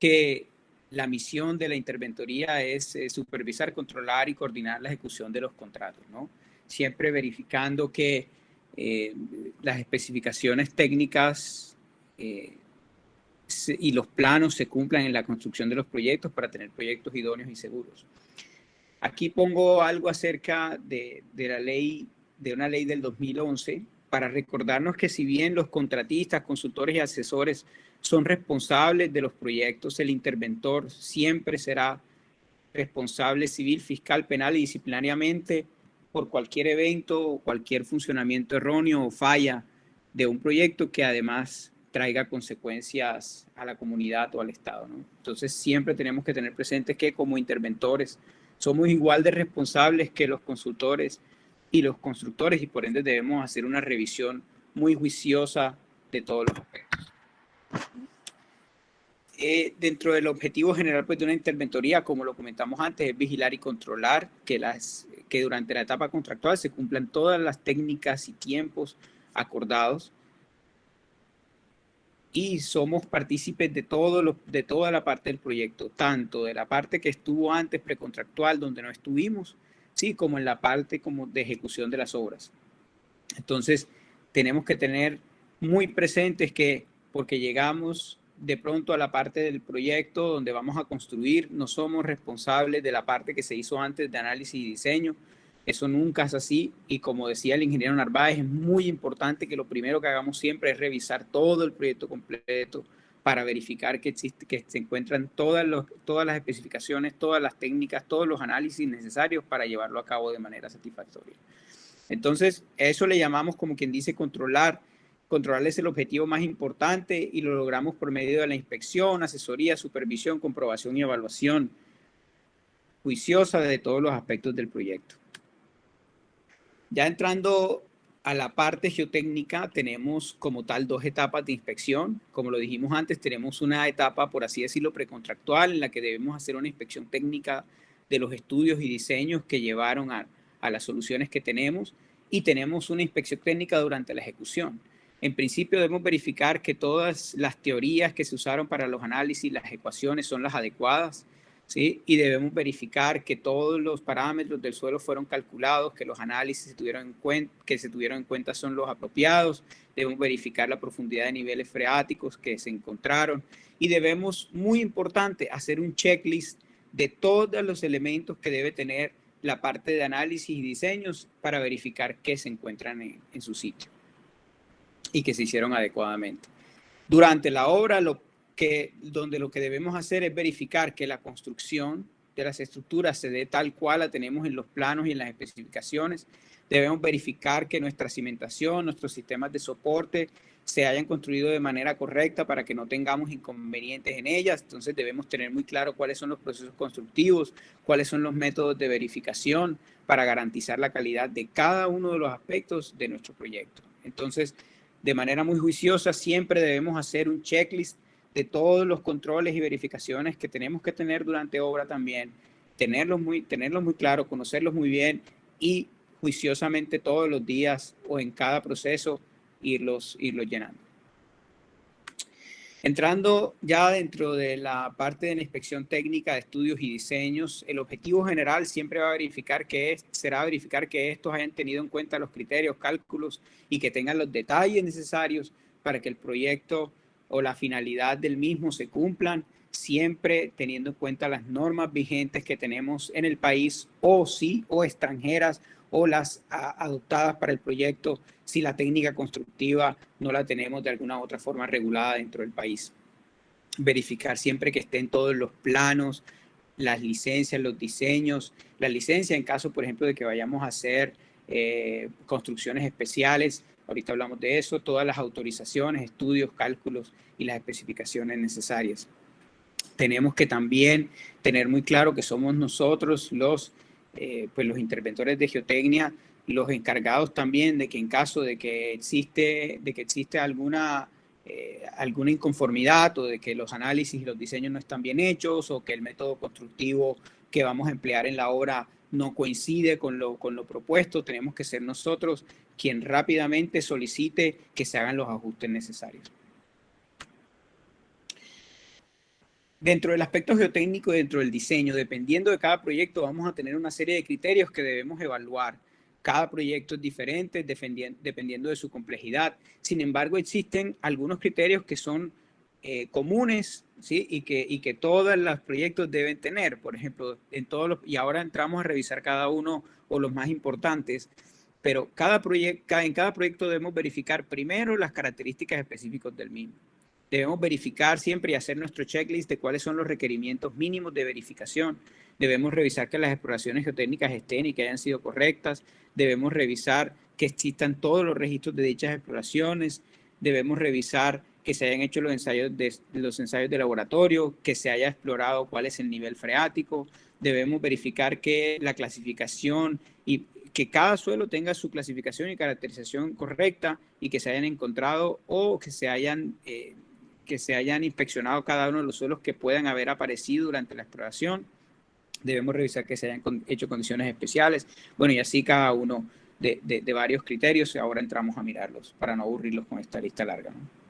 que la misión de la interventoría es supervisar, controlar y coordinar la ejecución de los contratos, ¿no? Siempre verificando que las especificaciones técnicas y los planos se cumplan en la construcción de los proyectos para tener proyectos idóneos y seguros. Aquí pongo algo acerca de la ley, de una ley del 2011, para recordarnos que si bien los contratistas, consultores y asesores son responsables de los proyectos, el interventor siempre será responsable civil, fiscal, penal y disciplinariamente por cualquier evento o cualquier funcionamiento erróneo o falla de un proyecto que además traiga consecuencias a la comunidad o al Estado, ¿no? Entonces siempre tenemos que tener presente que como interventores somos igual de responsables que los consultores y los constructores y por ende debemos hacer una revisión muy juiciosa de todos los aspectos. Dentro del objetivo general pues, de una interventoría, como lo comentamos antes, es vigilar y controlar que durante la etapa contractual se cumplan todas las técnicas y tiempos acordados y somos partícipes de toda la parte del proyecto, tanto de la parte que estuvo antes precontractual, donde no estuvimos, ¿sí? Como en la parte como de ejecución de las obras. Entonces, tenemos que tener muy presentes que porque llegamos de pronto a la parte del proyecto donde vamos a construir, no somos responsables de la parte que se hizo antes de análisis y diseño. Eso nunca es así y como decía el ingeniero Narváez, es muy importante que lo primero que hagamos siempre es revisar todo el proyecto completo para verificar que se encuentran todas las especificaciones, todas las técnicas, todos los análisis necesarios para llevarlo a cabo de manera satisfactoria. Entonces, eso le llamamos como quien dice controlar. Controlar es el objetivo más importante y lo logramos por medio de la inspección, asesoría, supervisión, comprobación y evaluación juiciosa de todos los aspectos del proyecto. Ya entrando a la parte geotécnica, tenemos como tal dos etapas de inspección. Como lo dijimos antes, tenemos una etapa, por así decirlo, precontractual, en la que debemos hacer una inspección técnica de los estudios y diseños que llevaron a las soluciones que tenemos. Y tenemos una inspección técnica durante la ejecución. En principio debemos verificar que todas las teorías que se usaron para los análisis, las ecuaciones son las adecuadas, ¿sí? Y debemos verificar que todos los parámetros del suelo fueron calculados, que los análisis se tuvieron en cuenta son los apropiados, debemos verificar la profundidad de niveles freáticos que se encontraron y debemos, muy importante, hacer un checklist de todos los elementos que debe tener la parte de análisis y diseños para verificar que se encuentran en su sitio y que se hicieron adecuadamente. Durante la obra, donde lo que debemos hacer es verificar que la construcción de las estructuras se dé tal cual la tenemos en los planos y en las especificaciones. Debemos verificar que nuestra cimentación, nuestros sistemas de soporte se hayan construido de manera correcta para que no tengamos inconvenientes en ellas. Entonces debemos tener muy claro cuáles son los procesos constructivos, cuáles son los métodos de verificación para garantizar la calidad de cada uno de los aspectos de nuestro proyecto. Entonces, de manera muy juiciosa, siempre debemos hacer un checklist de todos los controles y verificaciones que tenemos que tener durante obra también, tenerlos muy claro, conocerlos muy bien y juiciosamente todos los días o en cada proceso irlos llenando. Entrando ya dentro de la parte de la inspección técnica de estudios y diseños, el objetivo general siempre será verificar que estos hayan tenido en cuenta los criterios, cálculos y que tengan los detalles necesarios para que el proyecto o la finalidad del mismo se cumplan, siempre teniendo en cuenta las normas vigentes que tenemos en el país o extranjeras o las adoptadas para el proyecto si la técnica constructiva no la tenemos de alguna u otra forma regulada dentro del país. Verificar siempre que estén todos los planos, las licencias, los diseños, la licencia en caso, por ejemplo, de que vayamos a hacer construcciones especiales. Ahorita hablamos de eso, todas las autorizaciones, estudios, cálculos y las especificaciones necesarias. Tenemos que también tener muy claro que somos nosotros los interventores de geotecnia, los encargados también de que en caso de que existe alguna inconformidad o de que los análisis y los diseños no están bien hechos o que el método constructivo que vamos a emplear en la obra no coincide con lo propuesto, tenemos que ser nosotros quien rápidamente solicite que se hagan los ajustes necesarios. Dentro del aspecto geotécnico, dentro del diseño, dependiendo de cada proyecto, vamos a tener una serie de criterios que debemos evaluar. Cada proyecto es diferente dependiendo de su complejidad. Sin embargo, existen algunos criterios que son comunes, ¿sí? y que todos los proyectos deben tener. Por ejemplo, y ahora entramos a revisar cada uno o los más importantes, pero en cada proyecto debemos verificar primero las características específicas del mismo. Debemos verificar siempre y hacer nuestro checklist de cuáles son los requerimientos mínimos de verificación. Debemos revisar que las exploraciones geotécnicas estén y que hayan sido correctas. Debemos revisar que existan todos los registros de dichas exploraciones. Debemos revisar que se hayan hecho los ensayos de laboratorio, que se haya explorado cuál es el nivel freático. Debemos verificar que la clasificación y que cada suelo tenga su clasificación y caracterización correcta y que se hayan encontrado o que se hayan inspeccionado cada uno de los suelos que puedan haber aparecido durante la exploración. Debemos revisar que se hayan hecho condiciones especiales. Bueno, y así cada uno de varios criterios. Ahora entramos a mirarlos para no aburrirlos con esta lista larga, ¿no?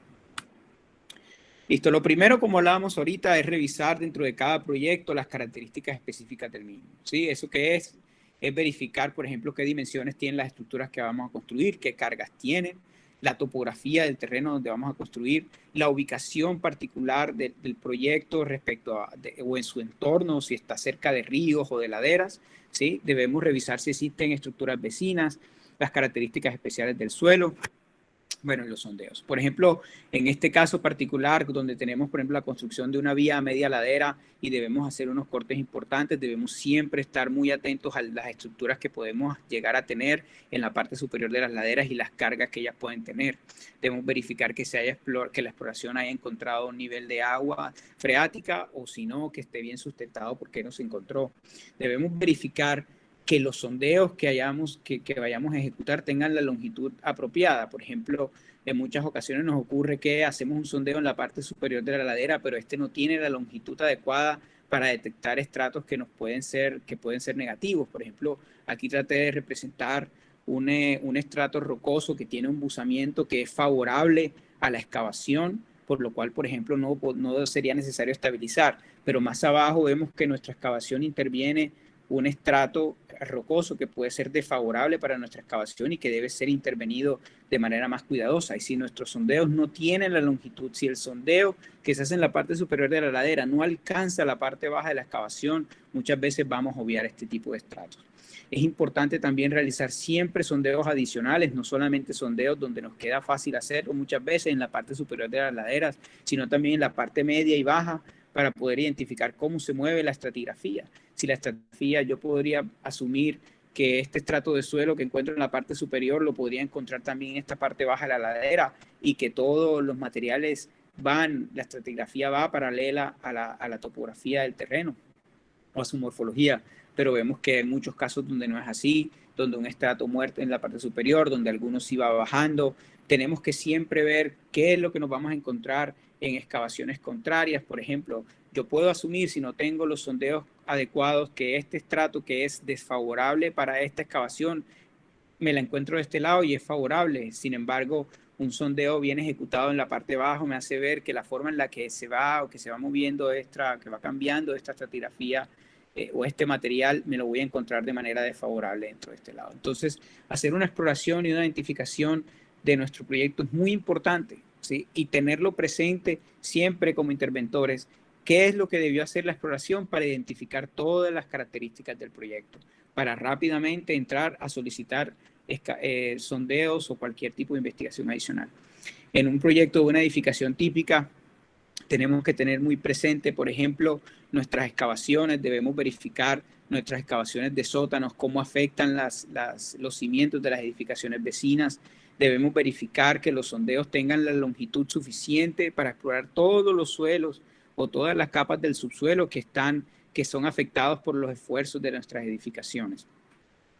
Listo, lo primero, como hablábamos ahorita, es revisar dentro de cada proyecto las características específicas del mismo. ¿Sí? ¿Eso qué es? Es verificar, por ejemplo, qué dimensiones tienen las estructuras que vamos a construir, qué cargas tienen, la topografía del terreno donde vamos a construir, la ubicación particular del proyecto respecto o en su entorno, si está cerca de ríos o de laderas, ¿sí? Debemos revisar si existen estructuras vecinas, las características especiales del suelo. Bueno, los sondeos. Por ejemplo, en este caso particular, donde tenemos, por ejemplo, la construcción de una vía a media ladera y debemos hacer unos cortes importantes, debemos siempre estar muy atentos a las estructuras que podemos llegar a tener en la parte superior de las laderas y las cargas que ellas pueden tener. Debemos verificar que la exploración haya encontrado un nivel de agua freática o si no, que esté bien sustentado porque no se encontró. Debemos verificar que los sondeos que vayamos a ejecutar tengan la longitud apropiada. Por ejemplo, en muchas ocasiones nos ocurre que hacemos un sondeo en la parte superior de la ladera, pero este no tiene la longitud adecuada para detectar estratos que pueden ser negativos. Por ejemplo, aquí traté de representar un estrato rocoso que tiene un buzamiento que es favorable a la excavación, por lo cual, por ejemplo, no sería necesario estabilizar. Pero más abajo vemos que nuestra excavación interviene un estrato rocoso que puede ser desfavorable para nuestra excavación y que debe ser intervenido de manera más cuidadosa. Y si nuestros sondeos no tienen la longitud, si el sondeo que se hace en la parte superior de la ladera no alcanza la parte baja de la excavación, muchas veces vamos a obviar este tipo de estratos. Es importante también realizar siempre sondeos adicionales, no solamente sondeos donde nos queda fácil hacerlo muchas veces en la parte superior de las laderas, sino también en la parte media y baja para poder identificar cómo se mueve la estratigrafía. Si la estratigrafía, yo podría asumir que este estrato de suelo que encuentro en la parte superior lo podría encontrar también en esta parte baja de la ladera y que todos los materiales la estratigrafía va paralela a la topografía del terreno o a su morfología, pero vemos que hay muchos casos donde no es así, donde un estrato muerto en la parte superior, donde algunos sí va bajando. Tenemos que siempre ver qué es lo que nos vamos a encontrar en excavaciones contrarias. Por ejemplo, yo puedo asumir, si no tengo los sondeos adecuados, que este estrato que es desfavorable para esta excavación, me la encuentro de este lado y es favorable. Sin embargo, un sondeo bien ejecutado en la parte baja me hace ver que la forma en la que se va moviendo que va cambiando esta estratigrafía o este material, me lo voy a encontrar de manera desfavorable dentro de este lado. Entonces, hacer una exploración y una identificación de nuestro proyecto es muy importante, ¿sí? Y tenerlo presente siempre como interventores, qué es lo que debió hacer la exploración para identificar todas las características del proyecto, para rápidamente entrar a solicitar sondeos o cualquier tipo de investigación adicional. En un proyecto de una edificación típica, tenemos que tener muy presente, por ejemplo, nuestras excavaciones, debemos verificar nuestras excavaciones de sótanos, cómo afectan los cimientos de las edificaciones vecinas. Debemos verificar que los sondeos tengan la longitud suficiente para explorar todos los suelos o todas las capas del subsuelo que son afectados por los esfuerzos de nuestras edificaciones,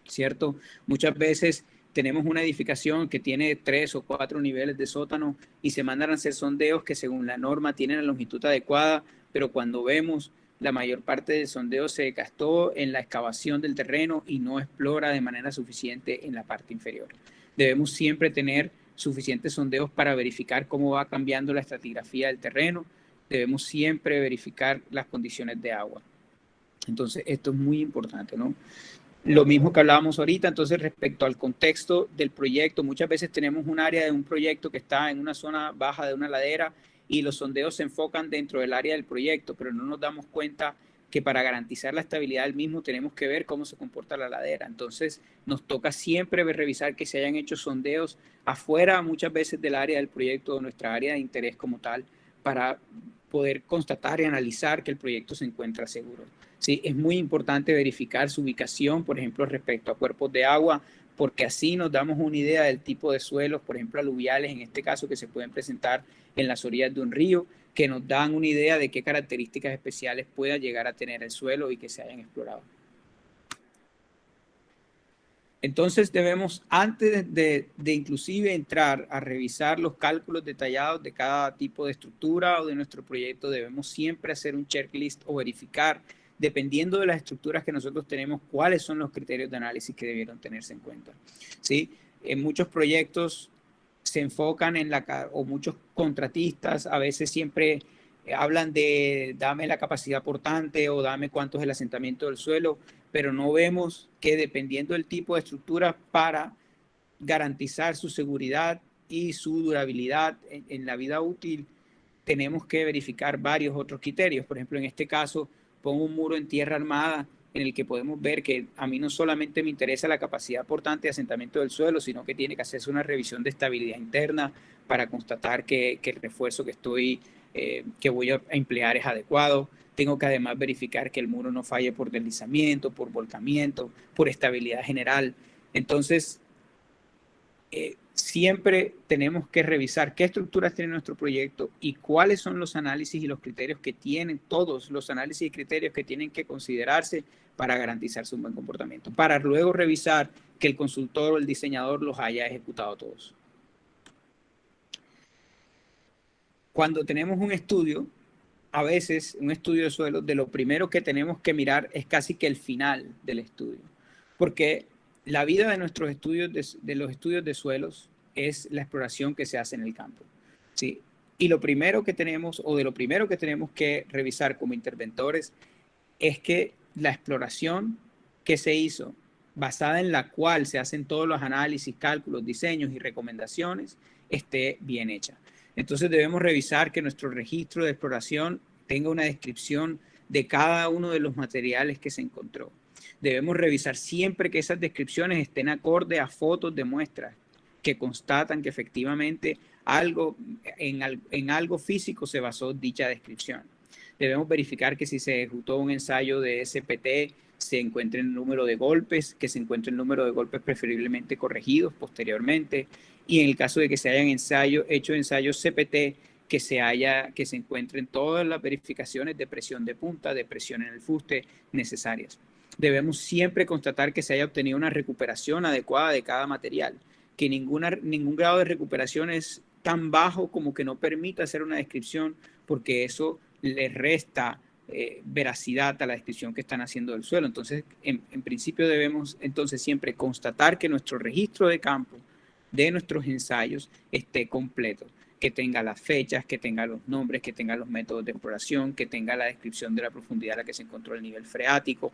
¿cierto? Muchas veces tenemos una edificación que tiene 3 o 4 niveles de sótano y se mandan a hacer sondeos que según la norma tienen la longitud adecuada, pero cuando vemos la mayor parte del sondeo se gastó en la excavación del terreno y no explora de manera suficiente en la parte inferior. Debemos siempre tener suficientes sondeos para verificar cómo va cambiando la estratigrafía del terreno. debemos siempre verificar las condiciones de agua. Entonces, esto es muy importante, ¿no? Lo mismo que hablábamos ahorita, entonces respecto al contexto del proyecto, muchas veces tenemos un área de un proyecto que está en una zona baja de una ladera y los sondeos se enfocan dentro del área del proyecto, pero no nos damos cuenta que para garantizar la estabilidad del mismo tenemos que ver cómo se comporta la ladera. Entonces nos toca siempre revisar que se hayan hecho sondeos afuera muchas veces del área del proyecto o nuestra área de interés como tal para poder constatar y analizar que el proyecto se encuentra seguro. Sí, es muy importante verificar su ubicación, por ejemplo, respecto a cuerpos de agua, porque así nos damos una idea del tipo de suelos, por ejemplo, aluviales, en este caso, que se pueden presentar en las orillas de un río, que nos dan una idea de qué características especiales pueda llegar a tener el suelo y que se hayan explorado. Entonces debemos, antes de inclusive entrar a revisar los cálculos detallados de cada tipo de estructura o de nuestro proyecto, debemos siempre hacer un checklist o verificar, dependiendo de las estructuras que nosotros tenemos, cuáles son los criterios de análisis que debieron tenerse en cuenta. ¿Sí? En muchos proyectos se enfocan en o muchos contratistas a veces siempre hablan de dame la capacidad portante o dame cuánto es el asentamiento del suelo, pero no vemos que dependiendo del tipo de estructura para garantizar su seguridad y su durabilidad en la vida útil, tenemos que verificar varios otros criterios. Por ejemplo, en este caso, pongo un muro en tierra armada en el que podemos ver que a mí no solamente me interesa la capacidad portante de asentamiento del suelo, sino que tiene que hacerse una revisión de estabilidad interna para constatar que el refuerzo que voy a emplear es adecuado. Tengo que además verificar que el muro no falle por deslizamiento, por volcamiento, por estabilidad general. Entonces, siempre tenemos que revisar qué estructuras tiene nuestro proyecto y cuáles son los análisis y los criterios que tienen, todos los análisis y criterios que tienen que considerarse para garantizarse un buen comportamiento, para luego revisar que el consultor o el diseñador los haya ejecutado todos. Cuando tenemos un estudio, a veces un estudio de suelo, de lo primero que tenemos que mirar es casi que el final del estudio, porque la vida de nuestros estudios, de los estudios de suelos, es la exploración que se hace en el campo. ¿Sí? Y lo primero que tenemos, o de lo primero que tenemos que revisar como interventores, es que la exploración que se hizo, basada en la cual se hacen todos los análisis, cálculos, diseños y recomendaciones, esté bien hecha. Entonces debemos revisar que nuestro registro de exploración tenga una descripción de cada uno de los materiales que se encontró. Debemos revisar siempre que esas descripciones estén acorde a fotos de muestras que constatan que efectivamente en algo físico se basó dicha descripción. Debemos verificar que si se ejecutó un ensayo de SPT, se encuentre el número de golpes, que se encuentre el número de golpes preferiblemente corregidos posteriormente, y en el caso de que se hayan hecho ensayos CPT, que se encuentren todas las verificaciones de presión de punta, de presión en el fuste necesarias. Debemos siempre constatar que se haya obtenido una recuperación adecuada de cada material, que ningún grado de recuperación es tan bajo como que no permita hacer una descripción, porque eso le resta veracidad a la descripción que están haciendo del suelo. Entonces, en principio debemos entonces siempre constatar que nuestro registro de campo de nuestros ensayos esté completo, que tenga las fechas, que tenga los nombres, que tenga los métodos de exploración, que tenga la descripción de la profundidad a la que se encontró el nivel freático.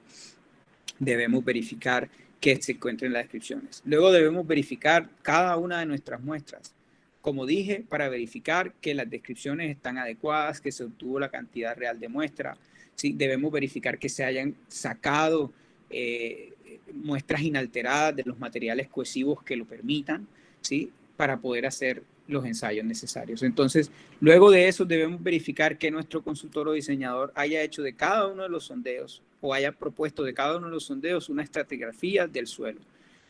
Debemos verificar que se encuentren las descripciones. Luego debemos verificar cada una de nuestras muestras. Como dije, para verificar que las descripciones están adecuadas, que se obtuvo la cantidad real de muestra. ¿Sí? Debemos verificar que se hayan sacado muestras inalteradas de los materiales cohesivos que lo permitan, ¿sí? Para poder hacer los ensayos necesarios. Entonces, luego de eso debemos verificar que nuestro consultor o diseñador haya hecho de cada uno de los sondeos o haya propuesto de cada uno de los sondeos una estratigrafía del suelo,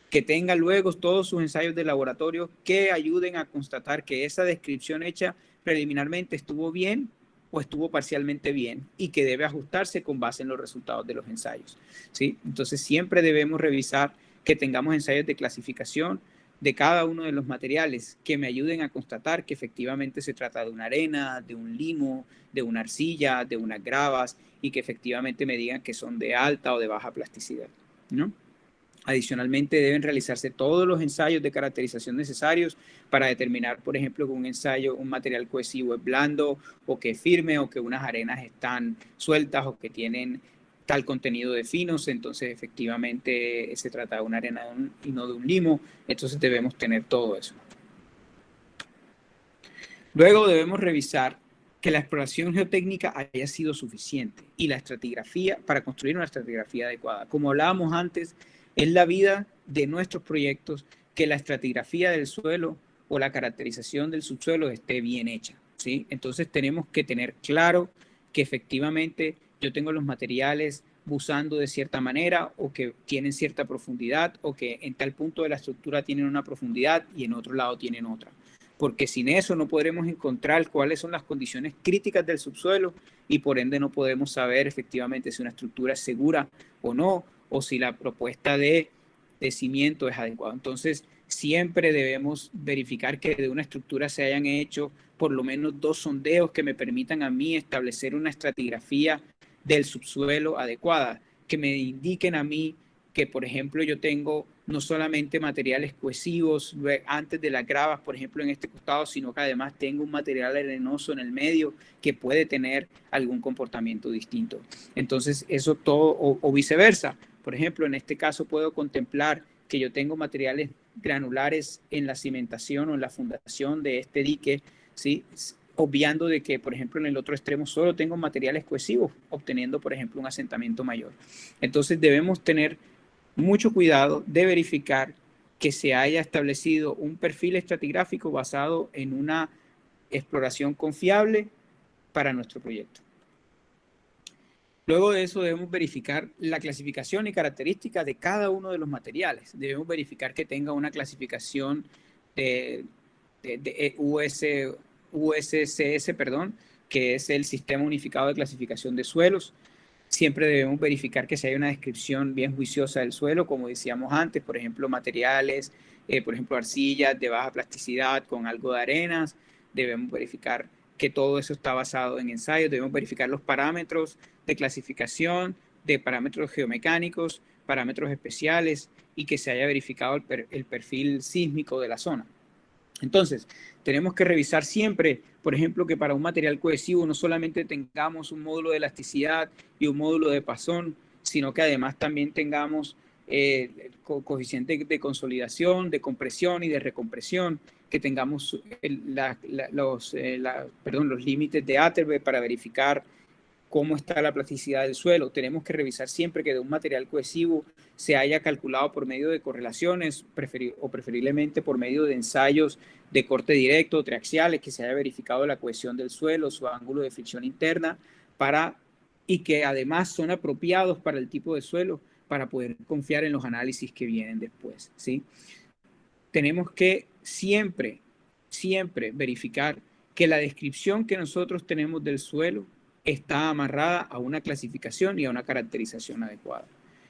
que tenga luego todos sus ensayos de laboratorio que ayuden a constatar que esa descripción hecha preliminarmente estuvo bien o estuvo parcialmente bien y que debe ajustarse con base en los resultados de los ensayos. ¿Sí? Entonces siempre debemos revisar que tengamos ensayos de clasificación de cada uno de los materiales que me ayuden a constatar que efectivamente se trata de una arena, de un limo, de una arcilla, de unas gravas y que efectivamente me digan que son de alta o de baja plasticidad, ¿no? Adicionalmente, deben realizarse todos los ensayos de caracterización necesarios para determinar, por ejemplo, que un ensayo, un material cohesivo es blando o que es firme, o que unas arenas están sueltas o que tienen tal contenido de finos. Entonces, efectivamente, se trata de una arena y no de un limo. Entonces, debemos tener todo eso. Luego debemos revisar que la exploración geotécnica haya sido suficiente y la estratigrafía, para construir una estratigrafía adecuada. Como hablábamos antes, es la vida de nuestros proyectos que la estratigrafía del suelo o la caracterización del subsuelo esté bien hecha, ¿sí? Entonces tenemos que tener claro que efectivamente yo tengo los materiales buzando de cierta manera, o que tienen cierta profundidad, o que en tal punto de la estructura tienen una profundidad y en otro lado tienen otra, porque sin eso no podremos encontrar cuáles son las condiciones críticas del subsuelo, y por ende no podemos saber efectivamente si una estructura es segura o no, o si la propuesta de cimiento es adecuada. Entonces, siempre debemos verificar que de una estructura se hayan hecho por lo menos 2 sondeos que me permitan a mí establecer una estratigrafía del subsuelo adecuada, que me indiquen a mí que, por ejemplo, yo tengo no solamente materiales cohesivos antes de las gravas, por ejemplo, en este costado, sino que además tengo un material arenoso en el medio que puede tener algún comportamiento distinto. Entonces, eso todo, o viceversa. Por ejemplo, en este caso puedo contemplar que yo tengo materiales granulares en la cimentación o en la fundación de este dique, ¿sí? Obviando de que, por ejemplo, en el otro extremo solo tengo materiales cohesivos, obteniendo, por ejemplo, un asentamiento mayor. Entonces debemos tener mucho cuidado de verificar que se haya establecido un perfil estratigráfico basado en una exploración confiable para nuestro proyecto. Luego de eso debemos verificar la clasificación y características de cada uno de los materiales. Debemos verificar que tenga una clasificación de USCS, perdón, que es el Sistema Unificado de Clasificación de Suelos. Siempre debemos verificar que se haya una descripción bien juiciosa del suelo, como decíamos antes, por ejemplo, materiales, por ejemplo, arcillas de baja plasticidad con algo de arenas. Debemos verificar que todo eso está basado en ensayos. Debemos verificar los parámetros de clasificación, de parámetros geomecánicos, parámetros especiales, y que se haya verificado el perfil sísmico de la zona. Entonces, tenemos que revisar siempre, por ejemplo, que para un material cohesivo no solamente tengamos un módulo de elasticidad y un módulo de Poisson, sino que además también tengamos coeficiente de consolidación, de compresión y de recompresión, que tengamos los límites de Atterberg para verificar cómo está la plasticidad del suelo. Tenemos que revisar siempre que de un material cohesivo se haya calculado por medio de correlaciones o preferiblemente por medio de ensayos de corte directo, triaxiales, que se haya verificado la cohesión del suelo, su ángulo de fricción interna, y que además son apropiados para el tipo de suelo, para poder confiar en los análisis que vienen después, ¿sí? Tenemos que siempre verificar que la descripción que nosotros tenemos del suelo está amarrada a una clasificación y a una caracterización adecuada.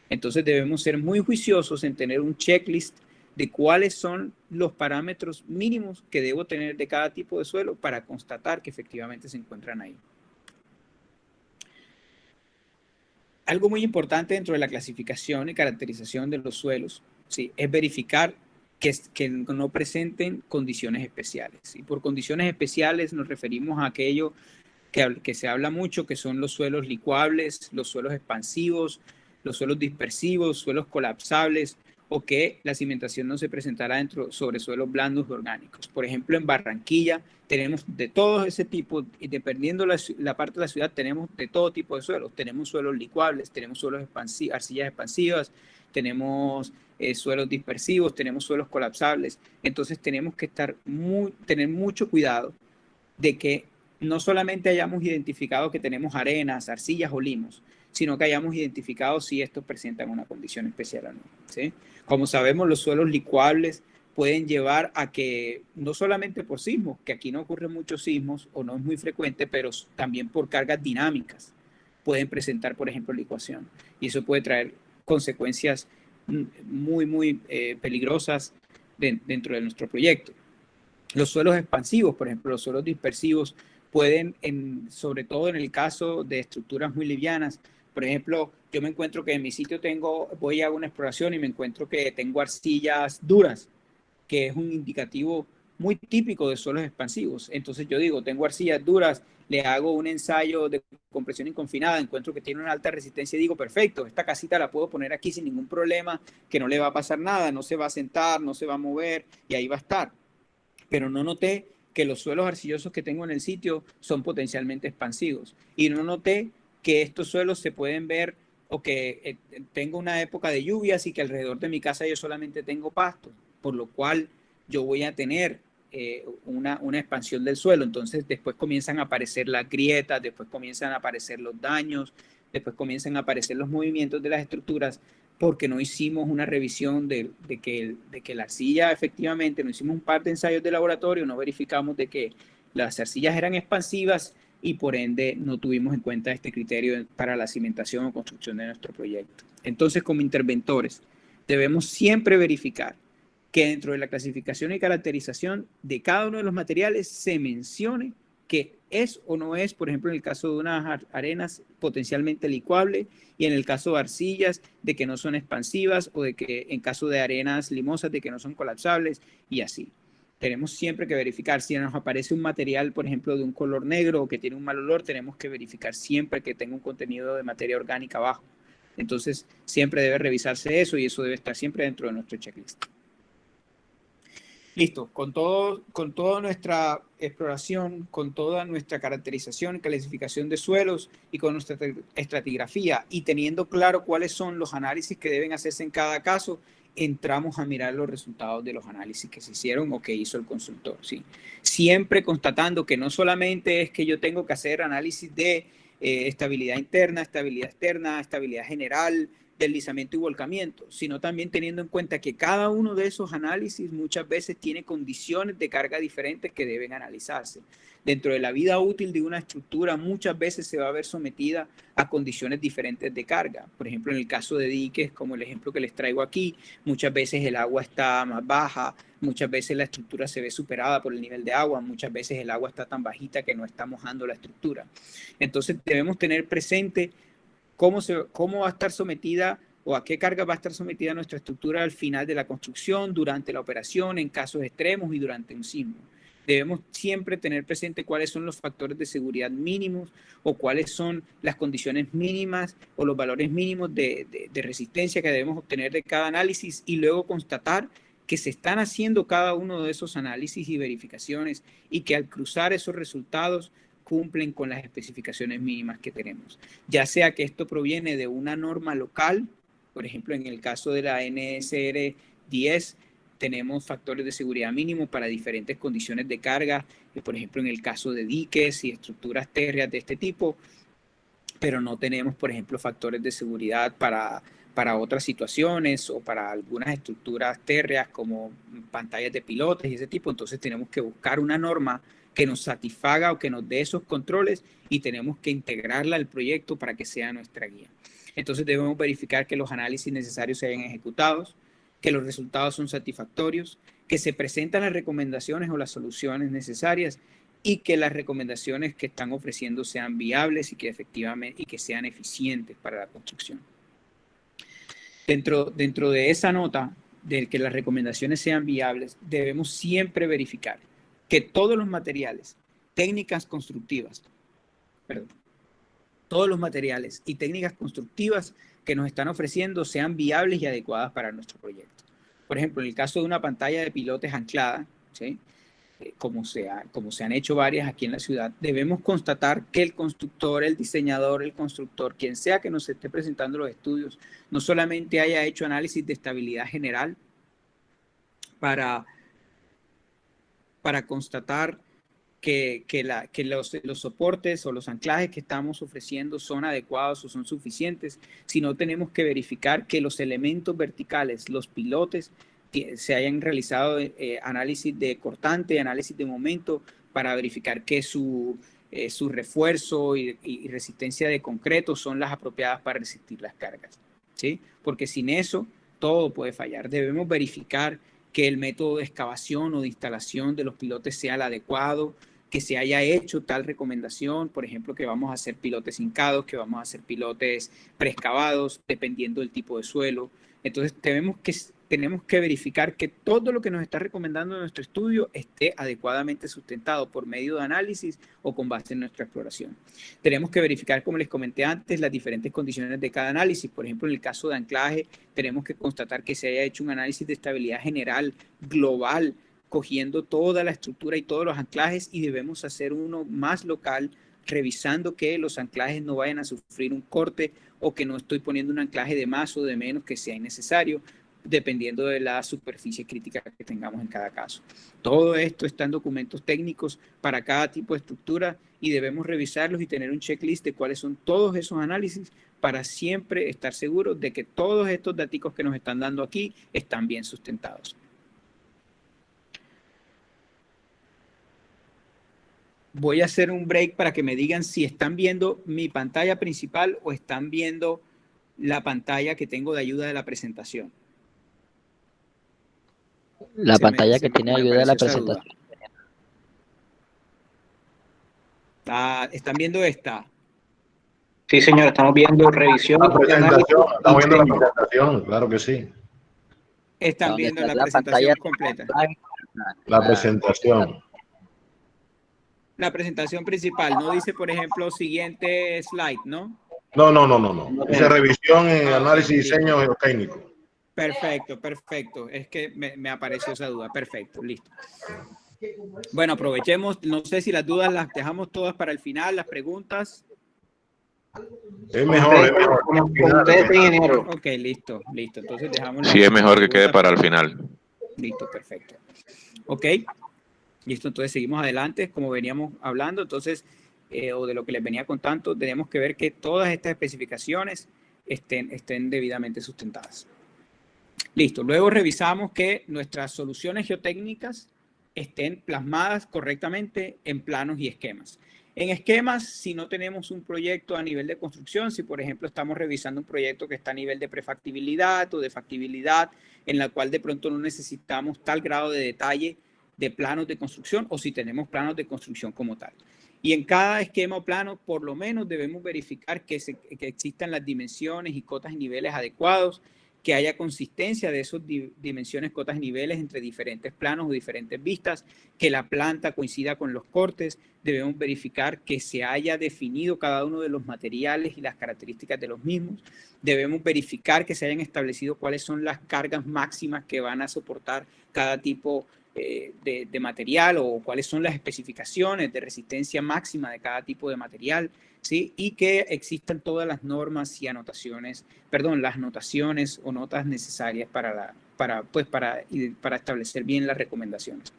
Entonces debemos ser muy juiciosos en tener un checklist de cuáles son los parámetros mínimos que debo tener de cada tipo de suelo para constatar que efectivamente se encuentran ahí. Algo muy importante dentro de la clasificación y caracterización de los suelos, ¿sí?, es verificar que no presenten condiciones especiales. Y por condiciones especiales nos referimos a aquello que se habla mucho, que son los suelos licuables, los suelos expansivos, los suelos dispersivos, suelos colapsables, o que la cimentación no se presentará sobre suelos blandos orgánicos. Por ejemplo, en Barranquilla tenemos de todo ese tipo, y dependiendo la parte de la ciudad, tenemos de todo tipo de suelos. Tenemos suelos licuables, tenemos suelos arcillas expansivas, tenemos suelos dispersivos, tenemos suelos colapsables. Entonces tenemos que tener mucho cuidado de que no solamente hayamos identificado que tenemos arenas, arcillas o limos, sino que hayamos identificado si estos presentan una condición especial o no, ¿sí? Como sabemos, los suelos licuables pueden llevar a que, no solamente por sismos, que aquí no ocurren muchos sismos o no es muy frecuente, pero también por cargas dinámicas pueden presentar, por ejemplo, licuación. Y eso puede traer consecuencias muy peligrosas dentro de nuestro proyecto. Los suelos expansivos, por ejemplo, los suelos dispersivos, pueden, sobre todo en el caso de estructuras muy livianas, por ejemplo, yo me encuentro que en mi sitio voy a una exploración y me encuentro que tengo arcillas duras, que es un indicativo muy típico de suelos expansivos. Entonces yo digo, tengo arcillas duras, le hago un ensayo de compresión inconfinada, encuentro que tiene una alta resistencia y digo, perfecto, esta casita la puedo poner aquí sin ningún problema, que no le va a pasar nada, no se va a sentar, no se va a mover y ahí va a estar. Pero no noté que los suelos arcillosos que tengo en el sitio son potencialmente expansivos. Y no noté que estos suelos se pueden ver o que tengo una época de lluvias y que alrededor de mi casa yo solamente tengo pasto, por lo cual yo voy a tener una expansión del suelo. Entonces después comienzan a aparecer las grietas, después comienzan a aparecer los daños, después comienzan a aparecer los movimientos de las estructuras porque no hicimos una revisión de que la arcilla efectivamente, no hicimos un par de ensayos de laboratorio, no verificamos de que las arcillas eran expansivas y por ende no tuvimos en cuenta este criterio para la cimentación o construcción de nuestro proyecto. Entonces, como interventores, debemos siempre verificar que dentro de la clasificación y caracterización de cada uno de los materiales se mencione que es o no es, por ejemplo, en el caso de unas arenas potencialmente licuables y en el caso de arcillas, de que no son expansivas o de que en caso de arenas limosas, de que no son colapsables y así. Tenemos siempre que verificar si nos aparece un material, por ejemplo, de un color negro o que tiene un mal olor, tenemos que verificar siempre que tenga un contenido de materia orgánica bajo. Entonces, siempre debe revisarse eso y eso debe estar siempre dentro de nuestro checklist. Listo, con toda nuestra exploración, con toda nuestra caracterización y clasificación de suelos y con nuestra estratigrafía y teniendo claro cuáles son los análisis que deben hacerse en cada caso, entramos a mirar los resultados de los análisis que se hicieron o que hizo el consultor. ¿Sí? Siempre constatando que no solamente es que yo tengo que hacer análisis de estabilidad interna, estabilidad externa, estabilidad general, deslizamiento y volcamiento, sino también teniendo en cuenta que cada uno de esos análisis muchas veces tiene condiciones de carga diferentes que deben analizarse. Dentro de la vida útil de una estructura muchas veces se va a ver sometida a condiciones diferentes de carga. Por ejemplo, en el caso de diques, como el ejemplo que les traigo aquí, muchas veces el agua está más baja, muchas veces la estructura se ve superada por el nivel de agua, muchas veces el agua está tan bajita que no está mojando la estructura. Entonces debemos tener presente cómo va a estar sometida o a qué carga va a estar sometida nuestra estructura al final de la construcción, durante la operación, en casos extremos y durante un sismo. Debemos siempre tener presente cuáles son los factores de seguridad mínimos o cuáles son las condiciones mínimas o los valores mínimos de resistencia que debemos obtener de cada análisis y luego constatar que se están haciendo cada uno de esos análisis y verificaciones y que al cruzar esos resultados cumplen con las especificaciones mínimas que tenemos. Ya sea que esto proviene de una norma local, por ejemplo, en el caso de la NSR 10, tenemos factores de seguridad mínimos para diferentes condiciones de carga, por ejemplo, en el caso de diques y estructuras térreas de este tipo, pero no tenemos, por ejemplo, factores de seguridad para otras situaciones o para algunas estructuras térreas como pantallas de pilotes y ese tipo. Entonces tenemos que buscar una norma que nos satisfaga o que nos dé esos controles y tenemos que integrarla al proyecto para que sea nuestra guía. Entonces debemos verificar que los análisis necesarios se hayan ejecutado, que los resultados son satisfactorios, que se presentan las recomendaciones o las soluciones necesarias y que las recomendaciones que están ofreciendo sean viables y que efectivamente y que sean eficientes para la construcción. Dentro de esa nota de que las recomendaciones sean viables, debemos siempre verificar que todos los materiales, técnicas constructivas, todos los materiales y técnicas constructivas que nos están ofreciendo sean viables y adecuadas para nuestro proyecto. Por ejemplo, en el caso de una pantalla de pilotes anclada, ¿sí? Como se han hecho varias aquí en la ciudad, debemos constatar que el constructor, el diseñador, el constructor, quien sea que nos esté presentando los estudios, no solamente haya hecho análisis de estabilidad general para constatar que los soportes o los anclajes que estamos ofreciendo son adecuados o son suficientes, sino tenemos que verificar que los elementos verticales, los pilotes, se hayan realizado análisis de cortante, análisis de momento, para verificar que su refuerzo y resistencia de concreto son las apropiadas para resistir las cargas, ¿sí? Porque sin eso todo puede fallar. Debemos verificar que el método de excavación o de instalación de los pilotes sea el adecuado, que se haya hecho tal recomendación, por ejemplo, que vamos a hacer pilotes hincados, que vamos a hacer pilotes preexcavados, dependiendo del tipo de suelo. Entonces tenemos que verificar que todo lo que nos está recomendando nuestro estudio esté adecuadamente sustentado por medio de análisis o con base en nuestra exploración. Tenemos que verificar, como les comenté antes, las diferentes condiciones de cada análisis. Por ejemplo, en el caso de anclaje, tenemos que constatar que se haya hecho un análisis de estabilidad general, global, cogiendo toda la estructura y todos los anclajes, y debemos hacer uno más local, revisando que los anclajes no vayan a sufrir un corte o que no estoy poniendo un anclaje de más o de menos que sea innecesario, dependiendo de la superficie crítica que tengamos en cada caso. Todo esto está en documentos técnicos para cada tipo de estructura y debemos revisarlos y tener un checklist de cuáles son todos esos análisis para siempre estar seguros de que todos estos datos que nos están dando aquí están bien sustentados. Voy a hacer un break para que me digan si están viendo mi pantalla principal o están viendo la pantalla que tengo de ayuda de la presentación. La pantalla que tiene ayuda de la presentación. ¿Están viendo esta? Sí, señor, estamos viendo revisión. La presentación, estamos viendo la presentación, claro que sí. Están viendo la presentación completa. La presentación. La presentación principal, no dice, por ejemplo, siguiente slide, ¿no? No. Dice revisión en análisis y diseño geotécnico. Perfecto. Es que me apareció esa duda. Perfecto, listo. Bueno, aprovechemos. No sé si las dudas las dejamos todas para el final, las preguntas. Es mejor. Ok, listo. Entonces dejamos. Sí, es mejor que quede para el final. Listo, perfecto. Ok. Listo, entonces seguimos adelante, como veníamos hablando, entonces, o de lo que les venía contando, tenemos que ver que todas estas especificaciones estén debidamente sustentadas. Listo, luego revisamos que nuestras soluciones geotécnicas estén plasmadas correctamente en planos y esquemas. En esquemas, si no tenemos un proyecto a nivel de construcción, si por ejemplo estamos revisando un proyecto que está a nivel de prefactibilidad o de factibilidad, en la cual de pronto no necesitamos tal grado de detalle de planos de construcción, o si tenemos planos de construcción como tal. Y en cada esquema o plano, por lo menos debemos verificar que existan las dimensiones y cotas y niveles adecuados, que haya consistencia de esas dimensiones, cotas y niveles entre diferentes planos o diferentes vistas, que la planta coincida con los cortes. Debemos verificar que se haya definido cada uno de los materiales y las características de los mismos. Debemos verificar que se hayan establecido cuáles son las cargas máximas que van a soportar cada tipo de material, o cuáles son las especificaciones de resistencia máxima de cada tipo de material, ¿sí? Y que existan todas las normas y anotaciones, las notaciones o notas necesarias para establecer bien las recomendaciones.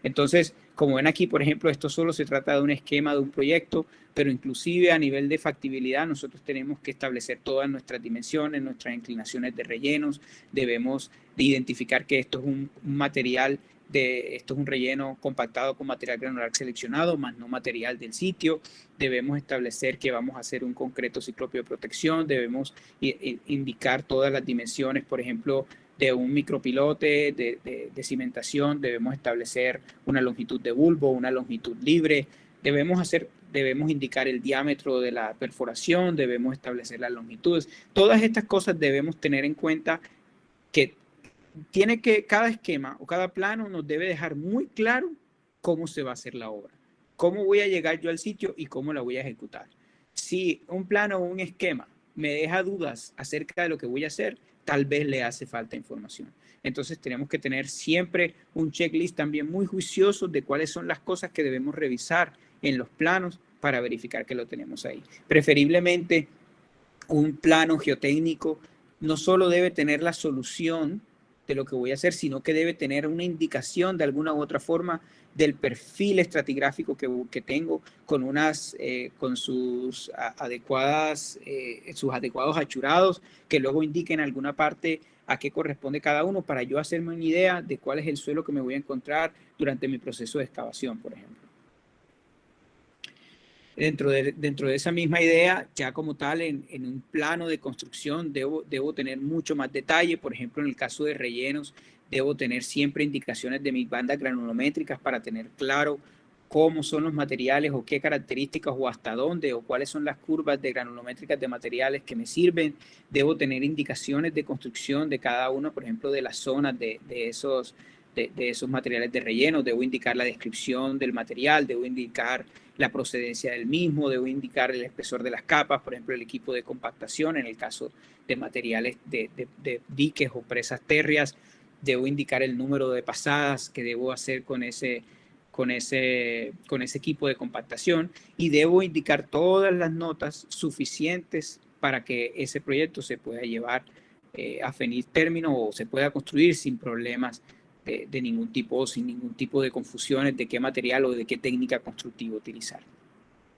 Entonces, como ven aquí, por ejemplo, esto solo se trata de un esquema de un proyecto, pero inclusive a nivel de factibilidad nosotros tenemos que establecer todas nuestras dimensiones, nuestras inclinaciones de rellenos. Debemos de identificar que esto es un material esto es un relleno compactado con material granular seleccionado, más no material del sitio. Debemos establecer que vamos a hacer un concreto ciclopio de protección. Debemos indicar todas las dimensiones, por ejemplo, de un micropilote de cimentación. Debemos establecer una longitud de bulbo, una longitud libre. Debemos indicar el diámetro de la perforación, debemos establecer las longitudes. Todas estas cosas debemos tener en cuenta, que cada esquema o cada plano nos debe dejar muy claro cómo se va a hacer la obra, cómo voy a llegar yo al sitio y cómo la voy a ejecutar. Si un plano o un esquema me deja dudas acerca de lo que voy a hacer, tal vez le hace falta información. Entonces tenemos que tener siempre un checklist también muy juicioso de cuáles son las cosas que debemos revisar en los planos para verificar que lo tenemos ahí. Preferiblemente, un plano geotécnico no solo debe tener la solución de lo que voy a hacer, sino que debe tener una indicación de alguna u otra forma del perfil estratigráfico que tengo, con sus adecuados achurados, que luego indiquen en alguna parte a qué corresponde cada uno, para yo hacerme una idea de cuál es el suelo que me voy a encontrar durante mi proceso de excavación, por ejemplo. Dentro de esa misma idea, ya como tal, en un plano de construcción debo tener mucho más detalle. Por ejemplo, en el caso de rellenos, debo tener siempre indicaciones de mis bandas granulométricas para tener claro cómo son los materiales o qué características o hasta dónde o cuáles son las curvas de granulométricas de materiales que me sirven. Debo tener indicaciones de construcción de cada uno, por ejemplo, de las zonas de esos materiales de relleno. Debo indicar la descripción del material, debo indicar la procedencia del mismo, debo indicar el espesor de las capas, por ejemplo, el equipo de compactación en el caso de materiales de diques o presas térreas. Debo indicar el número de pasadas que debo hacer con ese equipo de compactación, y debo indicar todas las notas suficientes para que ese proyecto se pueda llevar a feliz término o se pueda construir sin problemas de ningún tipo, sin ningún tipo de confusiones de qué material o de qué técnica constructiva utilizar.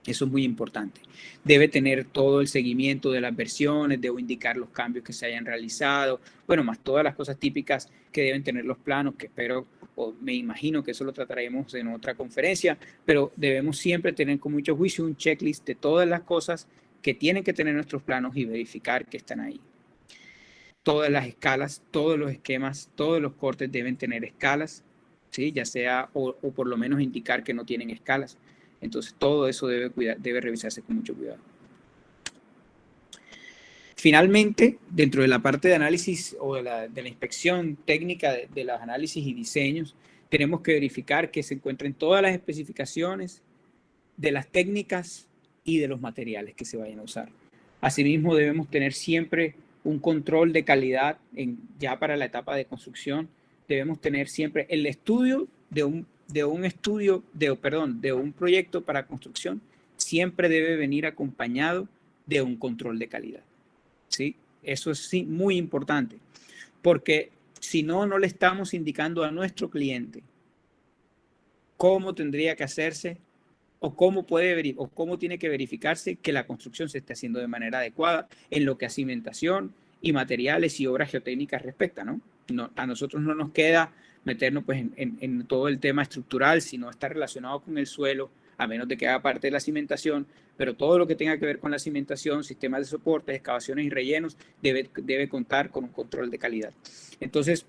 Eso es muy importante. Debe tener todo el seguimiento de las versiones, debo indicar los cambios que se hayan realizado, bueno, más todas las cosas típicas que deben tener los planos, que espero, o me imagino que eso lo trataremos en otra conferencia, pero debemos siempre tener con mucho juicio un checklist de todas las cosas que tienen que tener nuestros planos y verificar que están ahí. Todas las escalas, todos los esquemas, todos los cortes deben tener escalas, ¿sí? Ya sea, o por lo menos indicar que no tienen escalas. Entonces, todo eso debe revisarse con mucho cuidado. Finalmente, dentro de la parte de análisis o de la inspección técnica de los análisis y diseños, tenemos que verificar que se encuentren todas las especificaciones de las técnicas y de los materiales que se vayan a usar. Asimismo, debemos tener siempre un control de calidad ya para la etapa de construcción. Debemos tener siempre el estudio de un proyecto para construcción, siempre debe venir acompañado de un control de calidad, ¿sí? Eso es sí, muy importante, porque si no, no le estamos indicando a nuestro cliente cómo tendría que hacerse o cómo tiene que verificarse que la construcción se esté haciendo de manera adecuada en lo que a cimentación y materiales y obras geotécnicas respecta, ¿no? A nosotros no nos queda meternos pues, en todo el tema estructural, si no está relacionado con el suelo, a menos de que haga parte de la cimentación, pero todo lo que tenga que ver con la cimentación, sistemas de soportes, excavaciones y rellenos, debe contar con un control de calidad. Entonces,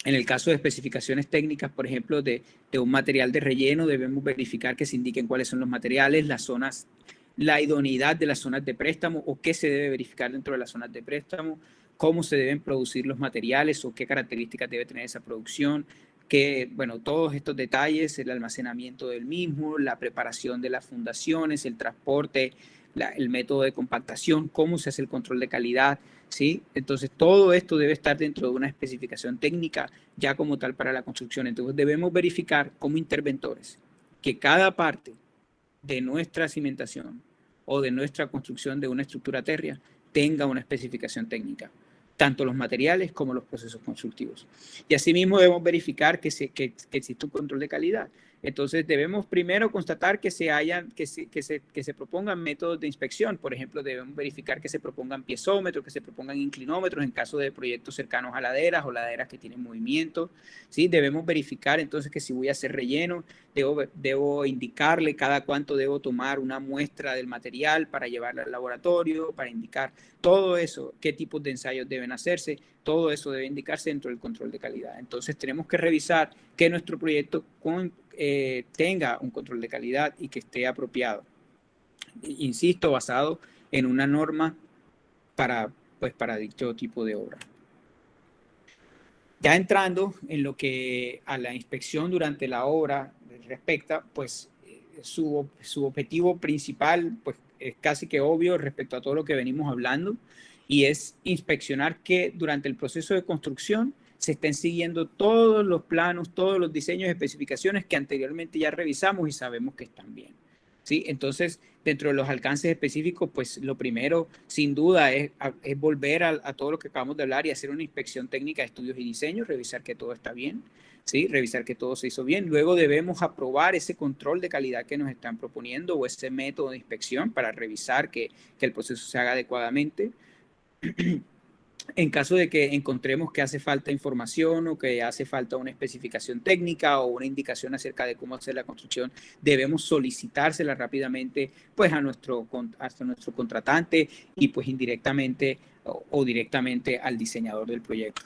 en el caso de especificaciones técnicas, por ejemplo, de un material de relleno, debemos verificar que se indiquen cuáles son los materiales, las zonas, la idoneidad de las zonas de préstamo o qué se debe verificar dentro de las zonas de préstamo, cómo se deben producir los materiales o qué características debe tener esa producción, bueno, todos estos detalles, el almacenamiento del mismo, la preparación de las fundaciones, el transporte, el método de compactación, cómo se hace el control de calidad, ¿sí? Entonces, todo esto debe estar dentro de una especificación técnica ya como tal para la construcción. Entonces, debemos verificar como interventores que cada parte de nuestra cimentación o de nuestra construcción de una estructura térrea tenga una especificación técnica, tanto los materiales como los procesos constructivos. Y asimismo debemos verificar que existe un control de calidad. Entonces debemos primero constatar que se propongan métodos de inspección. Por ejemplo, debemos verificar que se propongan piezómetros, que se propongan inclinómetros en caso de proyectos cercanos a laderas o laderas que tienen movimiento, ¿sí? Debemos verificar entonces que si voy a hacer relleno, debo indicarle cada cuánto debo tomar una muestra del material para llevarla al laboratorio, para indicar todo eso, qué tipos de ensayos deben hacerse, todo eso debe indicarse dentro del control de calidad. Entonces tenemos que revisar que nuestro proyecto tenga un control de calidad y que esté apropiado. Insisto, basado en una norma para dicho tipo de obra. Ya entrando en lo que a la inspección durante la obra respecta, pues su objetivo principal pues, es casi que obvio respecto a todo lo que venimos hablando, y es inspeccionar que durante el proceso de construcción se estén siguiendo todos los planos, todos los diseños y especificaciones que anteriormente ya revisamos y sabemos que están bien, ¿sí? Entonces, dentro de los alcances específicos, pues lo primero, sin duda, es volver a todo lo que acabamos de hablar y hacer una inspección técnica de estudios y diseños, revisar que todo está bien, ¿sí? Revisar que todo se hizo bien. Luego debemos aprobar ese control de calidad que nos están proponiendo o ese método de inspección para revisar que el proceso se haga adecuadamente. En caso de que encontremos que hace falta información o que hace falta una especificación técnica o una indicación acerca de cómo hacer la construcción, debemos solicitársela rápidamente pues a nuestro contratante y pues indirectamente o directamente al diseñador del proyecto.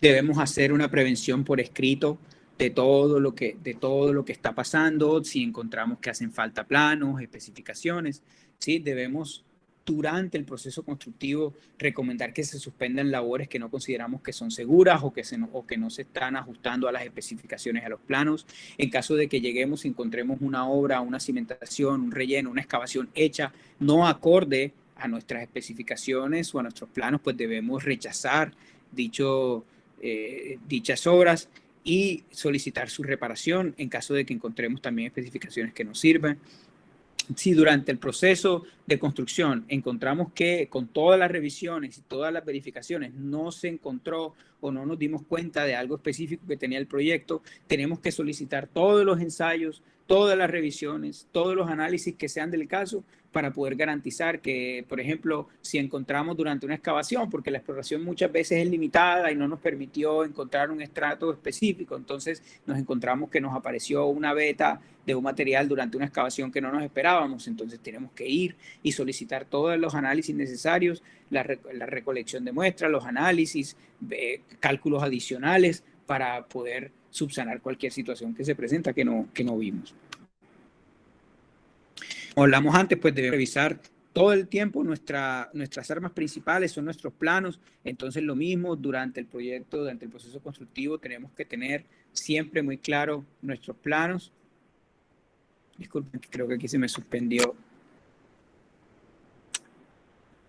Debemos hacer una prevención por escrito de todo lo que está pasando, si encontramos que hacen falta planos, especificaciones, ¿sí? Debemos, durante el proceso constructivo, recomendar que se suspendan labores que no consideramos que son seguras o que no se están ajustando a las especificaciones, a los planos. En caso de que lleguemos y encontremos una obra, una cimentación, un relleno, una excavación hecha no acorde a nuestras especificaciones o a nuestros planos, pues debemos rechazar dichas obras y solicitar su reparación en caso de que encontremos también especificaciones que nos sirvan. Si durante el proceso de construcción encontramos que con todas las revisiones y todas las verificaciones no se encontró o no nos dimos cuenta de algo específico que tenía el proyecto, tenemos que solicitar todos los ensayos, todas las revisiones, todos los análisis que sean del caso para poder garantizar que, por ejemplo, si encontramos durante una excavación, porque la exploración muchas veces es limitada y no nos permitió encontrar un estrato específico, entonces nos encontramos que nos apareció una veta de un material durante una excavación que no nos esperábamos, entonces tenemos que ir y solicitar todos los análisis necesarios, la recolección de muestras, los análisis, cálculos adicionales para poder subsanar cualquier situación que se presenta que no vimos. Como hablamos antes, pues debemos revisar todo el tiempo nuestras armas principales, son nuestros planos. Entonces lo mismo durante el proyecto, durante el proceso constructivo, tenemos que tener siempre muy claro nuestros planos. Disculpen, creo que aquí se me suspendió.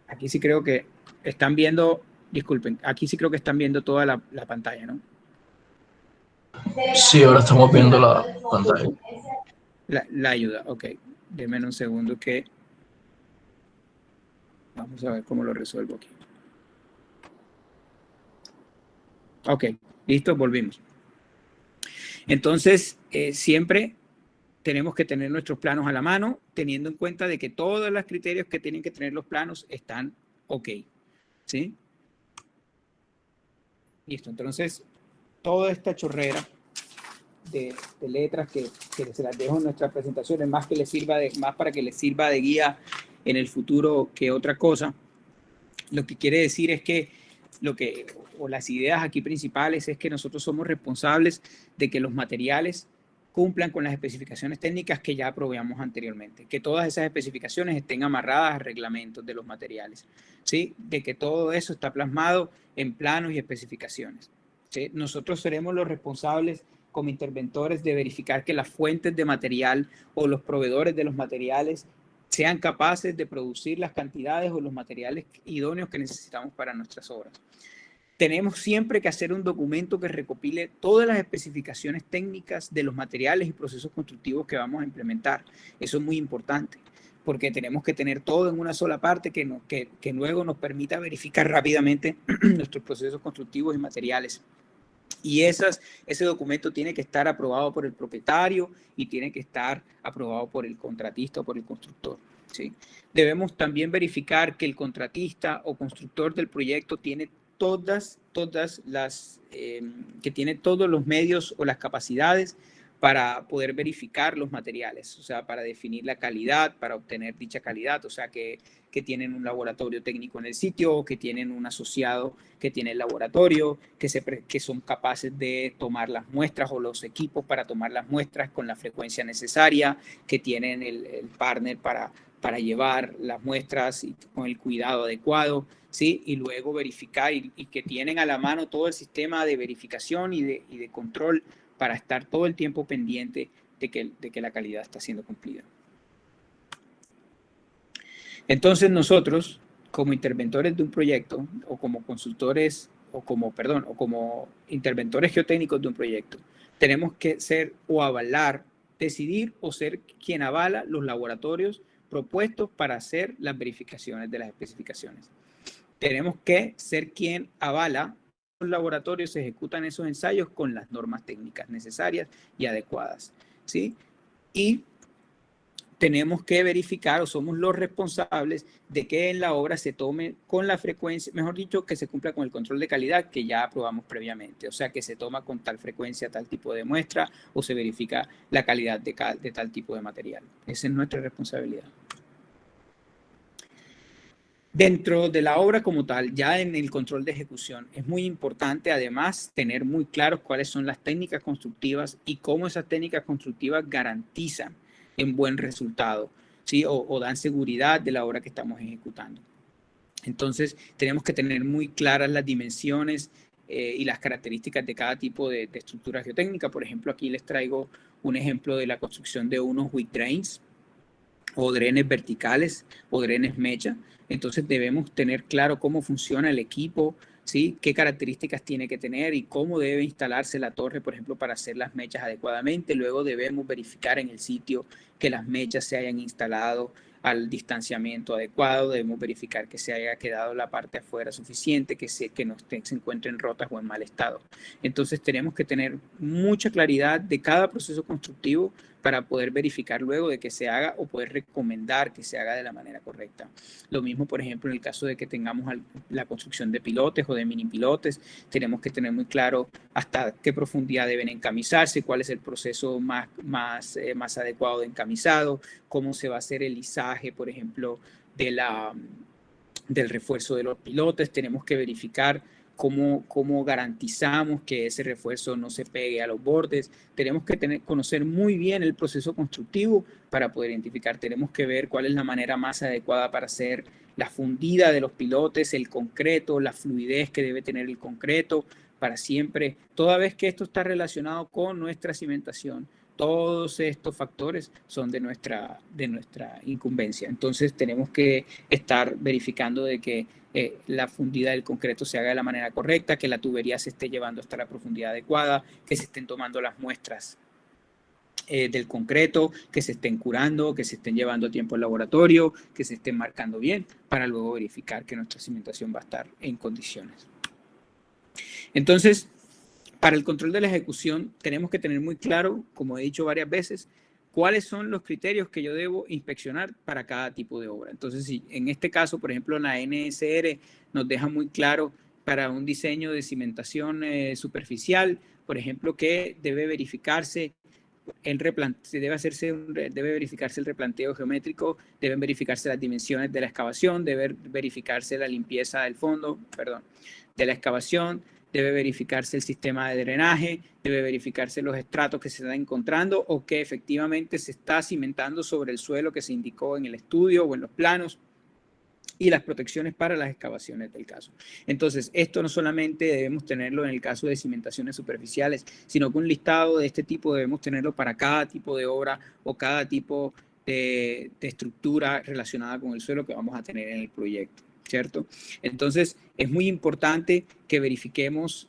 Aquí sí creo que están viendo, disculpen, aquí sí creo que están viendo toda la pantalla, ¿no? Sí, ahora estamos viendo la pantalla. La ayuda, ok. Denme un segundo que vamos a ver cómo lo resuelvo aquí. Ok, listo, volvimos. Entonces, siempre tenemos que tener nuestros planos a la mano, teniendo en cuenta de que todos los criterios que tienen que tener los planos están ok, ¿sí? Listo, entonces, toda esta chorrera de letras que se las dejo en nuestras presentaciones, más para que les sirva de guía en el futuro que otra cosa. Lo que quiere decir es que las ideas aquí principales es que nosotros somos responsables de que los materiales cumplan con las especificaciones técnicas que ya aprobamos anteriormente, que todas esas especificaciones estén amarradas a reglamentos de los materiales, ¿sí? De que todo eso está plasmado en planos y especificaciones, ¿sí? Nosotros seremos los responsables como interventores de verificar que las fuentes de material o los proveedores de los materiales sean capaces de producir las cantidades o los materiales idóneos que necesitamos para nuestras obras. Tenemos siempre que hacer un documento que recopile todas las especificaciones técnicas de los materiales y procesos constructivos que vamos a implementar. Eso es muy importante, porque tenemos que tener todo en una sola parte que luego nos permita verificar rápidamente nuestros procesos constructivos y materiales. Y ese documento tiene que estar aprobado por el propietario y tiene que estar aprobado por el contratista o por el constructor, ¿sí? Debemos también verificar que el contratista o constructor del proyecto tiene que tiene todos los medios o las capacidades para poder verificar los materiales, o sea, para definir la calidad, para obtener dicha calidad, o sea, que tienen un laboratorio técnico en el sitio, o que tienen un asociado que tiene el laboratorio, que son capaces de tomar las muestras o los equipos para tomar las muestras con la frecuencia necesaria, que tienen el partner para llevar las muestras y con el cuidado adecuado, ¿sí? Y luego verificar y que tienen a la mano todo el sistema de verificación y de control para estar todo el tiempo pendiente de que la calidad está siendo cumplida. Entonces nosotros, como interventores de un proyecto, o como consultores, o como interventores geotécnicos de un proyecto, tenemos que ser o avalar, decidir o ser quien avala los laboratorios propuestos para hacer las verificaciones de las especificaciones. Tenemos que ser quien avala los laboratorios ejecutan esos ensayos con las normas técnicas necesarias y adecuadas, ¿sí? Y tenemos que verificar, o somos los responsables de que en la obra se tome con la frecuencia, mejor dicho, que se cumpla con el control de calidad que ya aprobamos previamente, o sea, que se toma con tal frecuencia tal tipo de muestra o se verifica la calidad de tal tipo de material. Esa es nuestra responsabilidad. Dentro de la obra como tal, ya en el control de ejecución, es muy importante además tener muy claros cuáles son las técnicas constructivas y cómo esas técnicas constructivas garantizan un buen resultado, ¿sí? O dan seguridad de la obra que estamos ejecutando. Entonces, tenemos que tener muy claras las dimensiones y las características de cada tipo de estructura geotécnica. Por ejemplo, aquí les traigo un ejemplo de la construcción de unos wick drains o drenes verticales o drenes mecha. Entonces debemos tener claro cómo funciona el equipo, ¿sí? Qué características tiene que tener y cómo debe instalarse la torre, por ejemplo, para hacer las mechas adecuadamente. Luego debemos verificar en el sitio que las mechas se hayan instalado al distanciamiento adecuado, debemos verificar que se haya quedado la parte afuera suficiente, que no se encuentren rotas o en mal estado. Entonces tenemos que tener mucha claridad de cada proceso constructivo para poder verificar luego de que se haga o poder recomendar que se haga de la manera correcta. Lo mismo, por ejemplo, en el caso de que tengamos la construcción de pilotes o de mini pilotes, tenemos que tener muy claro hasta qué profundidad deben encamisarse, cuál es el proceso más adecuado de encamisado, cómo se va a hacer el izaje, por ejemplo, del refuerzo de los pilotes. Tenemos que verificar cómo garantizamos que ese refuerzo no se pegue a los bordes. Tenemos que conocer muy bien el proceso constructivo para poder identificar. Tenemos que ver cuál es la manera más adecuada para hacer la fundida de los pilotes, el concreto, la fluidez que debe tener el concreto para siempre. Toda vez que esto está relacionado con nuestra cimentación, todos estos factores son de nuestra incumbencia. Entonces tenemos que estar verificando de que la fundida del concreto se haga de la manera correcta, que la tubería se esté llevando hasta la profundidad adecuada, que se estén tomando las muestras del concreto, que se estén curando, que se estén llevando a tiempo al laboratorio, que se estén marcando bien, para luego verificar que nuestra cimentación va a estar en condiciones. Entonces, para el control de la ejecución tenemos que tener muy claro, como he dicho varias veces, cuáles son los criterios que yo debo inspeccionar para cada tipo de obra. Entonces, si en este caso, por ejemplo, la NSR nos deja muy claro para un diseño de cimentación superficial, por ejemplo, que debe verificarse debe verificarse el replanteo geométrico, deben verificarse las dimensiones de la excavación, debe verificarse la limpieza del fondo, de la excavación, debe verificarse el sistema de drenaje, debe verificarse los estratos que se están encontrando o que efectivamente se está cimentando sobre el suelo que se indicó en el estudio o en los planos, y las protecciones para las excavaciones del caso. Entonces, esto no solamente debemos tenerlo en el caso de cimentaciones superficiales, sino que un listado de este tipo debemos tenerlo para cada tipo de obra o cada tipo de estructura relacionada con el suelo que vamos a tener en el proyecto, ¿cierto? Entonces, es muy importante que verifiquemos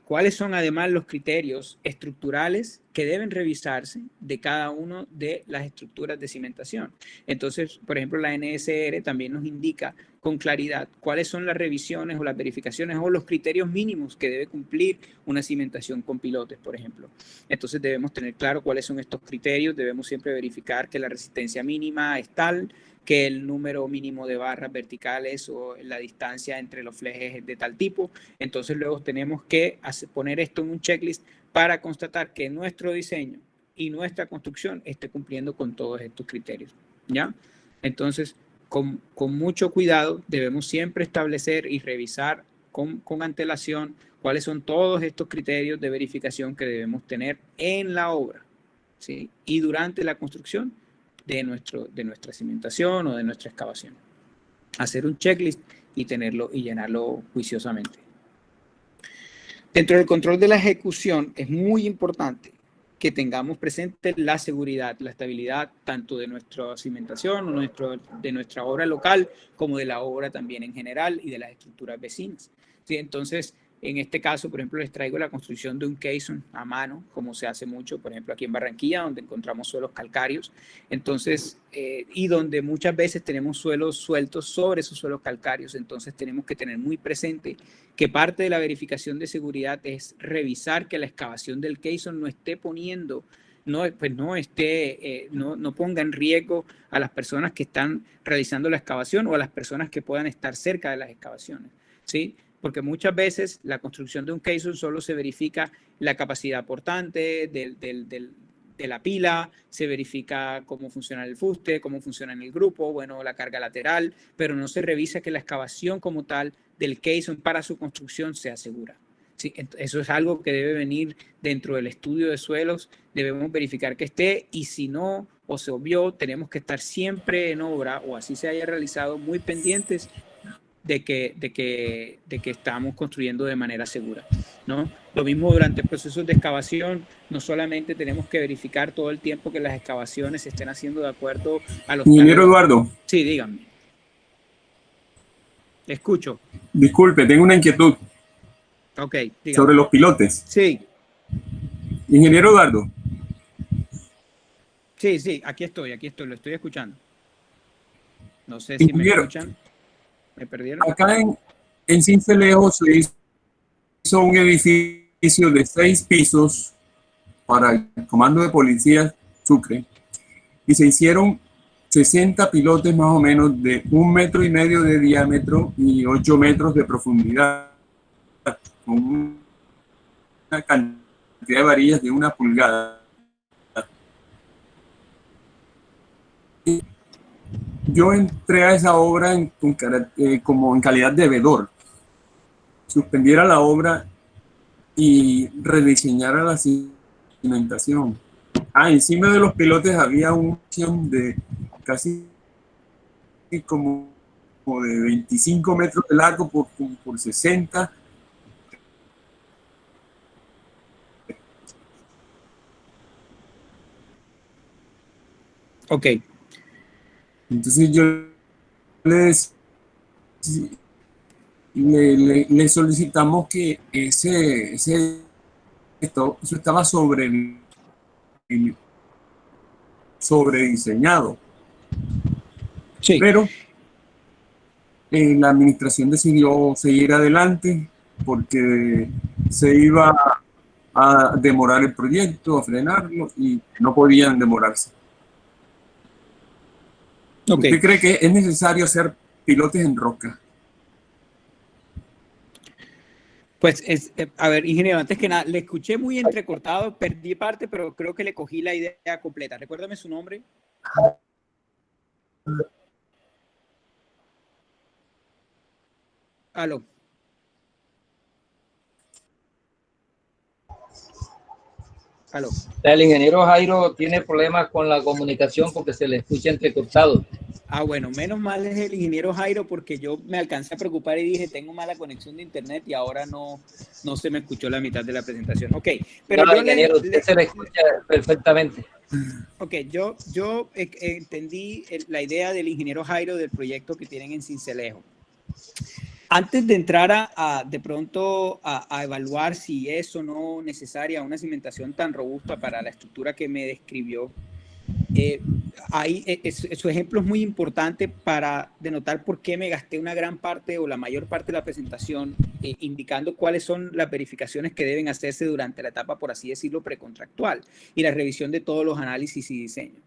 cuáles son además los criterios estructurales que deben revisarse de cada una de las estructuras de cimentación. Entonces, por ejemplo, la NSR también nos indica con claridad cuáles son las revisiones o las verificaciones o los criterios mínimos que debe cumplir una cimentación con pilotes, por ejemplo. Entonces debemos tener claro cuáles son estos criterios, debemos siempre verificar que la resistencia mínima es tal, que el número mínimo de barras verticales o la distancia entre los flejes es de tal tipo. Entonces luego tenemos que poner esto en un checklist para constatar que nuestro diseño y nuestra construcción esté cumpliendo con todos estos criterios, ¿ya? Entonces, con mucho cuidado debemos siempre establecer y revisar con antelación cuáles son todos estos criterios de verificación que debemos tener en la obra, ¿sí? Y durante la construcción de nuestra cimentación o de nuestra excavación. Hacer un checklist y tenerlo y llenarlo juiciosamente. Dentro del control de la ejecución es muy importante que tengamos presente la seguridad, la estabilidad tanto de nuestra cimentación o de nuestra obra local como de la obra también en general y de las estructuras vecinas. ¿Sí? Entonces, en este caso, por ejemplo, les traigo la construcción de un caisson a mano, como se hace mucho, por ejemplo, aquí en Barranquilla, donde encontramos suelos calcáreos. Entonces, y donde muchas veces tenemos suelos sueltos sobre esos suelos calcáreos. Entonces, tenemos que tener muy presente que parte de la verificación de seguridad es revisar que la excavación del caisson no esté poniendo, no ponga en riesgo a las personas que están realizando la excavación o a las personas que puedan estar cerca de las excavaciones, ¿sí? Porque muchas veces la construcción de un caisson solo se verifica la capacidad portante de la pila, se verifica cómo funciona el fuste, cómo funciona en el grupo, bueno, la carga lateral, pero no se revisa que la excavación como tal del caisson para su construcción sea segura. Sí, eso es algo que debe venir dentro del estudio de suelos, debemos verificar que esté, y si no o se obvió, tenemos que estar siempre en obra, o así se haya realizado, muy pendientes de que estamos construyendo de manera segura, ¿no? Lo mismo durante procesos de excavación, no solamente tenemos que verificar todo el tiempo que las excavaciones se estén haciendo de acuerdo a los... Ingeniero Eduardo. Sí, dígame. Escucho. Disculpe, tengo una inquietud. Ok, dígame. Sobre los pilotes. Sí. Ingeniero Eduardo. Sí, aquí estoy, lo estoy escuchando. No sé si me escuchan. ¿Me perdieron? Acá en Sincelejo se hizo un edificio de 6 pisos para el Comando de Policía Sucre y se hicieron 60 pilotes más o menos de 1,5 metros de diámetro y 8 metros de profundidad, con una cantidad de varillas de 1 pulgada. Yo entré a esa obra como en calidad de vedor. Suspendiera la obra y rediseñara la cimentación. Encima de los pilotes había una opción de casi como de 25 metros de largo por 60. Ok. Entonces yo le solicitamos que eso estaba sobrediseñado. Sí. Pero la administración decidió seguir adelante porque se iba a demorar el proyecto, a frenarlo, y no podían demorarse. Okay. ¿Usted cree que es necesario hacer pilotes en roca? Pues, a ver, ingeniero, antes que nada, le escuché muy entrecortado, perdí parte, pero creo que le cogí la idea completa. Recuérdame su nombre. Aló. Aló. El ingeniero Jairo tiene problemas con la comunicación porque se le escucha entrecortado. Bueno, menos mal es el ingeniero Jairo, porque yo me alcancé a preocupar y dije, tengo mala conexión de internet y ahora no se me escuchó la mitad de la presentación. Ok, pero no, ingeniero, usted se le escucha perfectamente. Ok, yo entendí la idea del ingeniero Jairo del proyecto que tienen en Sincelejo. Antes de entrar de pronto a evaluar si es o no necesaria una cimentación tan robusta para la estructura que me describió, su ejemplo es muy importante para denotar por qué me gasté una gran parte o la mayor parte de la presentación indicando cuáles son las verificaciones que deben hacerse durante la etapa, por así decirlo, precontractual y la revisión de todos los análisis y diseño.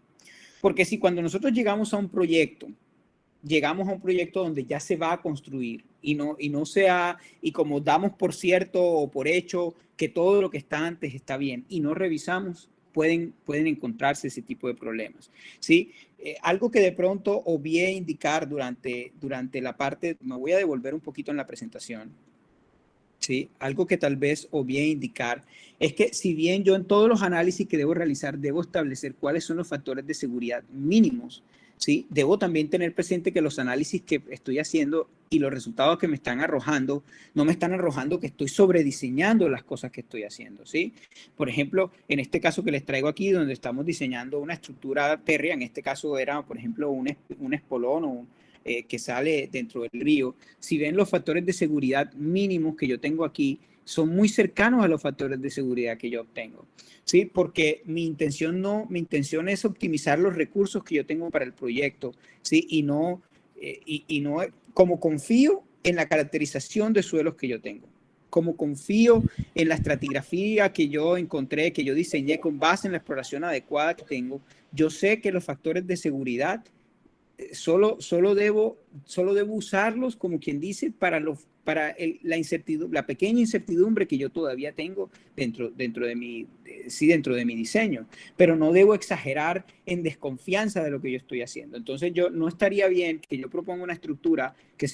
Porque si cuando nosotros llegamos a un proyecto donde ya se va a construir y como damos por cierto o por hecho que todo lo que está antes está bien y no revisamos, pueden encontrarse ese tipo de problemas, ¿sí? Algo que de pronto obvié indicar durante la parte, me voy a devolver un poquito en la presentación, ¿sí? Algo que tal vez obvié indicar es que si bien yo en todos los análisis que debo realizar debo establecer cuáles son los factores de seguridad mínimos, ¿sí? Debo también tener presente que los análisis que estoy haciendo y los resultados que me están arrojando, no me están arrojando que estoy sobrediseñando las cosas que estoy haciendo, ¿sí? Por ejemplo, en este caso que les traigo aquí, donde estamos diseñando una estructura férrea, en este caso era, por ejemplo, un espolón que sale dentro del río. Si ven los factores de seguridad mínimos que yo tengo aquí, son muy cercanos a los factores de seguridad que yo obtengo, ¿sí? Porque mi intención es optimizar los recursos que yo tengo para el proyecto, ¿sí? Y no como confío en la caracterización de suelos que yo tengo, como confío en la estratigrafía que yo encontré, que yo diseñé con base en la exploración adecuada que tengo, yo sé que los factores de seguridad solo debo usarlos, como quien dice, para la incertidumbre, la pequeña incertidumbre que yo todavía tengo dentro de mi diseño, pero no debo exagerar en desconfianza de lo que yo estoy haciendo. Entonces no estaría bien que yo proponga una estructura que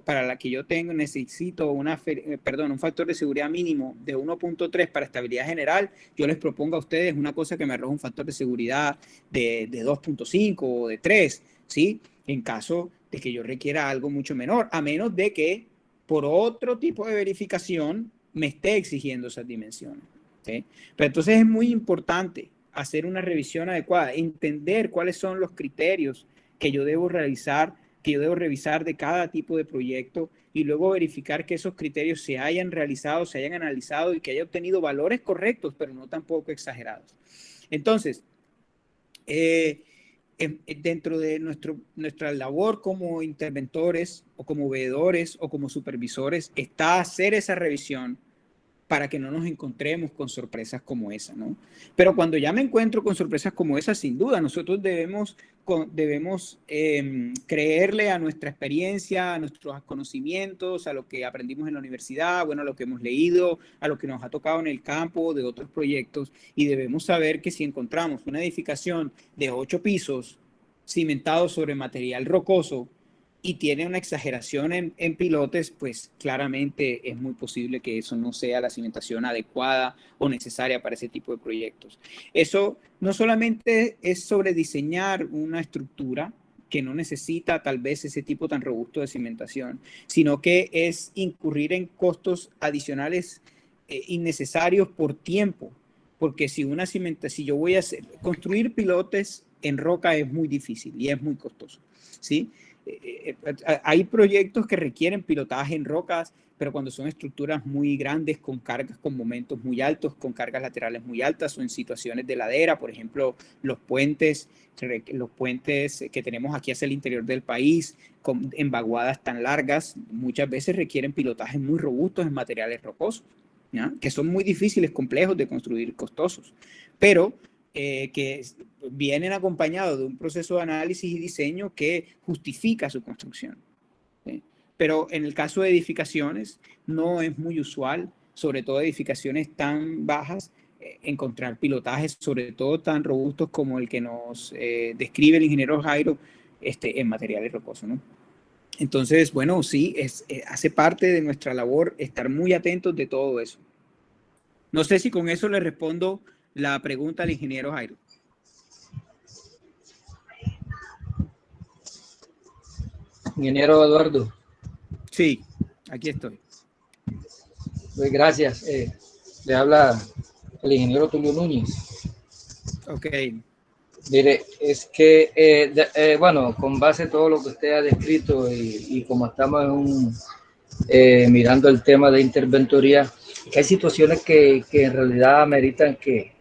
para la que yo necesito un factor de seguridad mínimo de 1.3 para estabilidad general, yo les propongo a ustedes una cosa que me arroja un factor de seguridad de 2.5 o de 3, ¿sí? En caso de que yo requiera algo mucho menor, a menos de que por otro tipo de verificación me esté exigiendo esas dimensiones, ¿sí? Pero entonces es muy importante hacer una revisión adecuada, entender cuáles son los criterios que yo debo revisar de cada tipo de proyecto y luego verificar que esos criterios se hayan realizado, se hayan analizado y que haya obtenido valores correctos, pero no tampoco exagerados. Entonces, dentro de nuestra labor como interventores o como veedores o como supervisores está hacer esa revisión para que no nos encontremos con sorpresas como esa, ¿no? Pero cuando ya me encuentro con sorpresas como esa, sin duda, nosotros debemos creerle a nuestra experiencia, a nuestros conocimientos, a lo que aprendimos en la universidad, bueno, a lo que hemos leído, a lo que nos ha tocado en el campo de otros proyectos, y debemos saber que si encontramos una edificación de 8 pisos cimentado sobre material rocoso, y tiene una exageración en pilotes, pues claramente es muy posible que eso no sea la cimentación adecuada o necesaria para ese tipo de proyectos. Eso no solamente es sobre diseñar una estructura que no necesita tal vez ese tipo tan robusto de cimentación, sino que es incurrir en costos adicionales innecesarios por tiempo, porque si yo voy a construir pilotes en roca es muy difícil y es muy costoso, ¿sí? Hay proyectos que requieren pilotaje en rocas, pero cuando son estructuras muy grandes, con cargas, con momentos muy altos, con cargas laterales muy altas o en situaciones de ladera, por ejemplo, los puentes que tenemos aquí hacia el interior del país, en vaguadas tan largas, muchas veces requieren pilotajes muy robustos en materiales rocosos, ¿ya? Que son muy difíciles, complejos de construir, costosos, pero que vienen acompañados de un proceso de análisis y diseño que justifica su construcción, ¿sí? Pero en el caso de edificaciones no es muy usual, sobre todo edificaciones tan bajas, encontrar pilotajes, sobre todo tan robustos como el que nos describe el ingeniero Jairo en materiales rocosos, ¿no? Entonces, bueno, sí, hace parte de nuestra labor estar muy atentos de todo eso. No sé si con eso le respondo la pregunta al ingeniero Jairo. Ingeniero Eduardo. Sí, aquí estoy. Pues gracias. Le habla el ingeniero Tulio Núñez. Ok. Mire, es que, bueno, con base en todo lo que usted ha descrito y como estamos mirando el tema de interventoría, que hay situaciones que en realidad ameritan que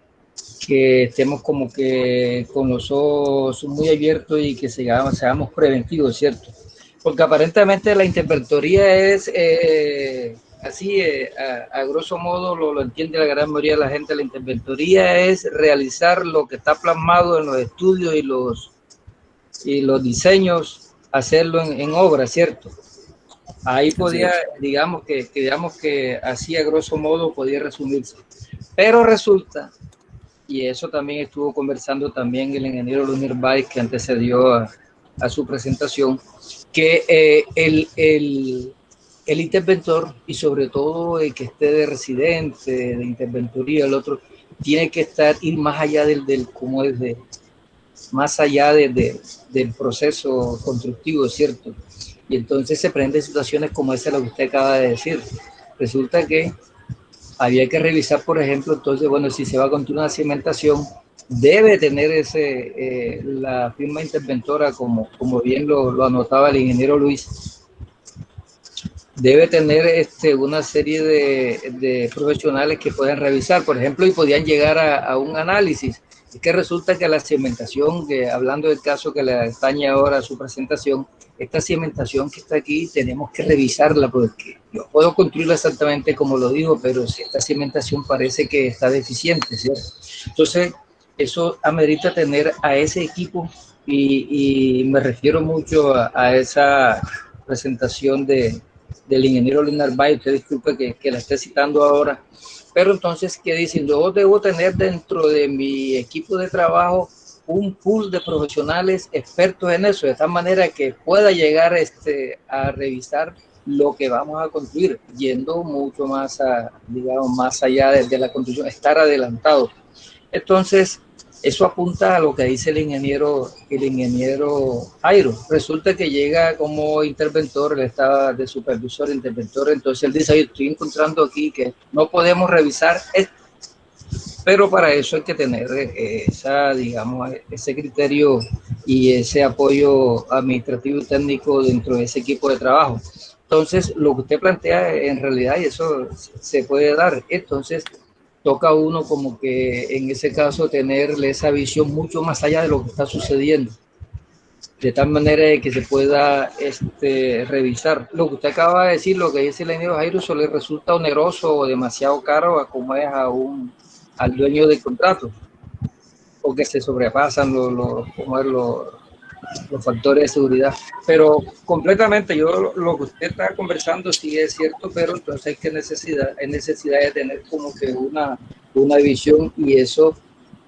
estemos como que con los ojos muy abiertos y que seamos preventivos, ¿cierto? Porque aparentemente la interventoría es así, a grosso modo lo entiende la gran mayoría de la gente. La interventoría es realizar lo que está plasmado en los estudios y los diseños, hacerlo en obra, ¿cierto? Ahí podía, digamos que así a grosso modo podía resumirse. Pero resulta, y eso también estuvo conversando también el ingeniero Luis Narváez, que antecedió a su presentación, que el interventor, y sobre todo el que esté de residente, de interventoría, el otro, tiene que ir más allá más allá del proceso constructivo, ¿cierto? Y entonces se prenden situaciones como esa, lo que usted acaba de decir. Resulta que había que revisar, por ejemplo, entonces, bueno, si se va a construir una cimentación, debe tener la firma interventora, como bien lo anotaba el ingeniero Luis, debe tener una serie de profesionales que puedan revisar, por ejemplo, y podían llegar a un análisis. Es que resulta que la cimentación, hablando del caso que le atañe ahora a su presentación, esta cimentación que está aquí tenemos que revisarla, porque yo puedo construirla exactamente como lo digo, pero si esta cimentación parece que está deficiente, ¿cierto? Entonces, eso amerita tener a ese equipo, y me refiero mucho a esa presentación de del ingeniero Leonard Bay, usted disculpe que la esté citando ahora, pero entonces que dicen, yo debo tener dentro de mi equipo de trabajo un pool de profesionales expertos en eso, de tal manera que pueda llegar a revisar lo que vamos a construir, yendo mucho más, digamos, más allá de la construcción, estar adelantado. Entonces, eso apunta a lo que dice el ingeniero Jairo. Resulta que llega como interventor, él estaba de supervisor, interventor, entonces él dice, estoy encontrando aquí que no podemos revisar esto, pero para eso hay que tener digamos, ese criterio y ese apoyo administrativo y técnico dentro de ese equipo de trabajo. Entonces, lo que usted plantea en realidad, y eso se puede dar, entonces toca a uno como que en ese caso tenerle esa visión mucho más allá de lo que está sucediendo, de tal manera de que se pueda revisar. Lo que usted acaba de decir, lo que dice el ingeniero Jairo, eso le resulta oneroso o demasiado caro a como es al dueño del contrato, porque se sobrepasan los factores de seguridad. Pero completamente, yo lo que usted está conversando sí es cierto, pero entonces hay necesidad de tener como que una visión, y eso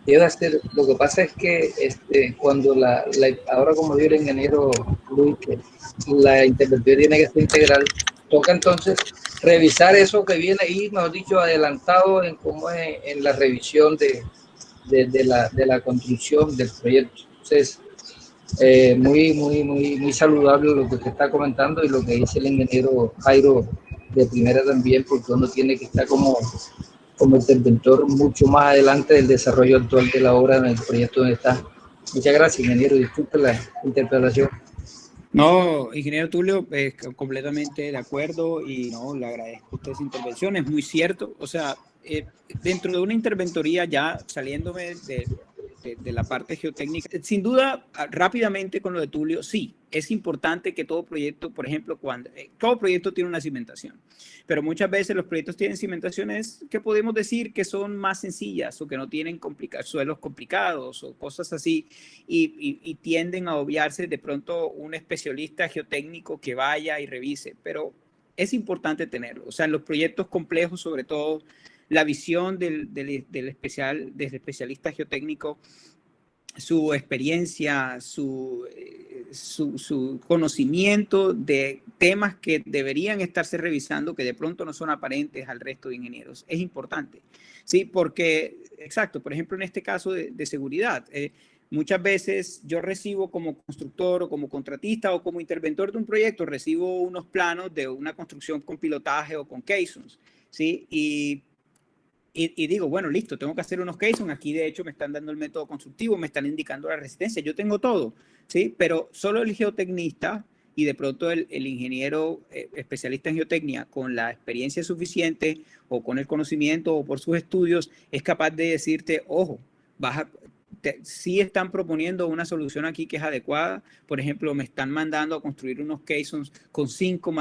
debe ser. Lo que pasa es que cuando ahora, como dijo el ingeniero Luis, que la intervención tiene que ser integral, toca entonces revisar eso que viene ahí, mejor dicho, adelantado en cómo es en la revisión de la construcción del proyecto. Entonces, muy saludable lo que usted está comentando y lo que dice el ingeniero Jairo de primera también, porque uno tiene que estar como interventor mucho más adelante del desarrollo actual de la obra en el proyecto donde está. Muchas gracias, ingeniero. Disculpe la interpelación. No, ingeniero Tulio, completamente de acuerdo, y no, le agradezco a usted su intervención, es muy cierto. O sea, dentro de una interventoría, ya saliéndome de la parte geotécnica, sin duda, rápidamente con lo de Tulio, sí, es importante que todo proyecto, por ejemplo, todo proyecto tiene una cimentación, pero muchas veces los proyectos tienen cimentaciones que podemos decir que son más sencillas o que no tienen suelos complicados o cosas así, y tienden a obviarse de pronto un especialista geotécnico que vaya y revise, pero es importante tenerlo. O sea, en los proyectos complejos, sobre todo, la visión del especialista geotécnico, su experiencia, su conocimiento de temas que deberían estarse revisando, que de pronto no son aparentes al resto de ingenieros, es importante. Sí, porque, exacto, por ejemplo, en este caso de seguridad, muchas veces yo recibo como constructor o como contratista o como interventor de un proyecto, recibo unos planos de una construcción con pilotaje o con caissons, ¿sí? Y digo, bueno, listo, tengo que hacer unos caissons. Aquí, de hecho, me están dando el método constructivo, me están indicando la resistencia. Yo tengo todo, ¿sí? Pero solo el geotecnista y de pronto el ingeniero especialista en geotecnia con la experiencia suficiente o con el conocimiento o por sus estudios es capaz de decirte, ojo, sí están proponiendo una solución aquí que es adecuada. Por ejemplo, me están mandando a construir unos caissons con 5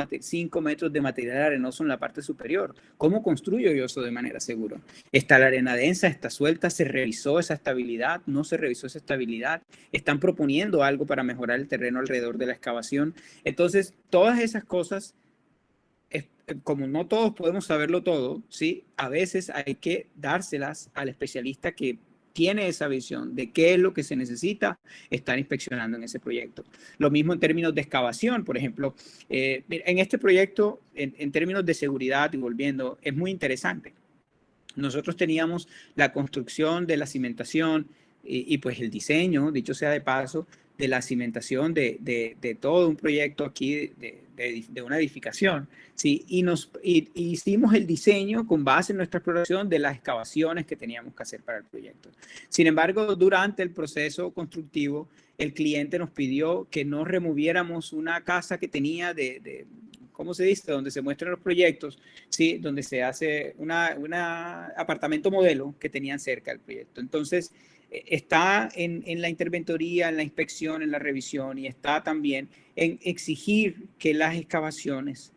metros de material arenoso en la parte superior. ¿Cómo construyo yo eso de manera segura? ¿Está la arena densa? ¿Está suelta? ¿Se revisó esa estabilidad? ¿No se revisó esa estabilidad? ¿Están proponiendo algo para mejorar el terreno alrededor de la excavación? Entonces, todas esas cosas, como no todos podemos saberlo todo, ¿sí? A veces hay que dárselas al especialista que tiene esa visión de qué es lo que se necesita estar inspeccionando en ese proyecto. Lo mismo en términos de excavación, por ejemplo. En este proyecto, en términos de seguridad, y volviendo, es muy interesante. Nosotros teníamos la construcción de la cimentación y pues el diseño, dicho sea de paso, de la cimentación de todo un proyecto aquí, de una edificación, ¿sí? Y hicimos el diseño con base en nuestra exploración de las excavaciones que teníamos que hacer para el proyecto. Sin embargo, durante el proceso constructivo, el cliente nos pidió que no removiéramos una casa que tenía ¿cómo se dice? Donde se muestran los proyectos, ¿sí? Donde se hace un apartamento modelo que tenían cerca del proyecto. Entonces, está en la interventoría, en la inspección, en la revisión, y está también en exigir que las excavaciones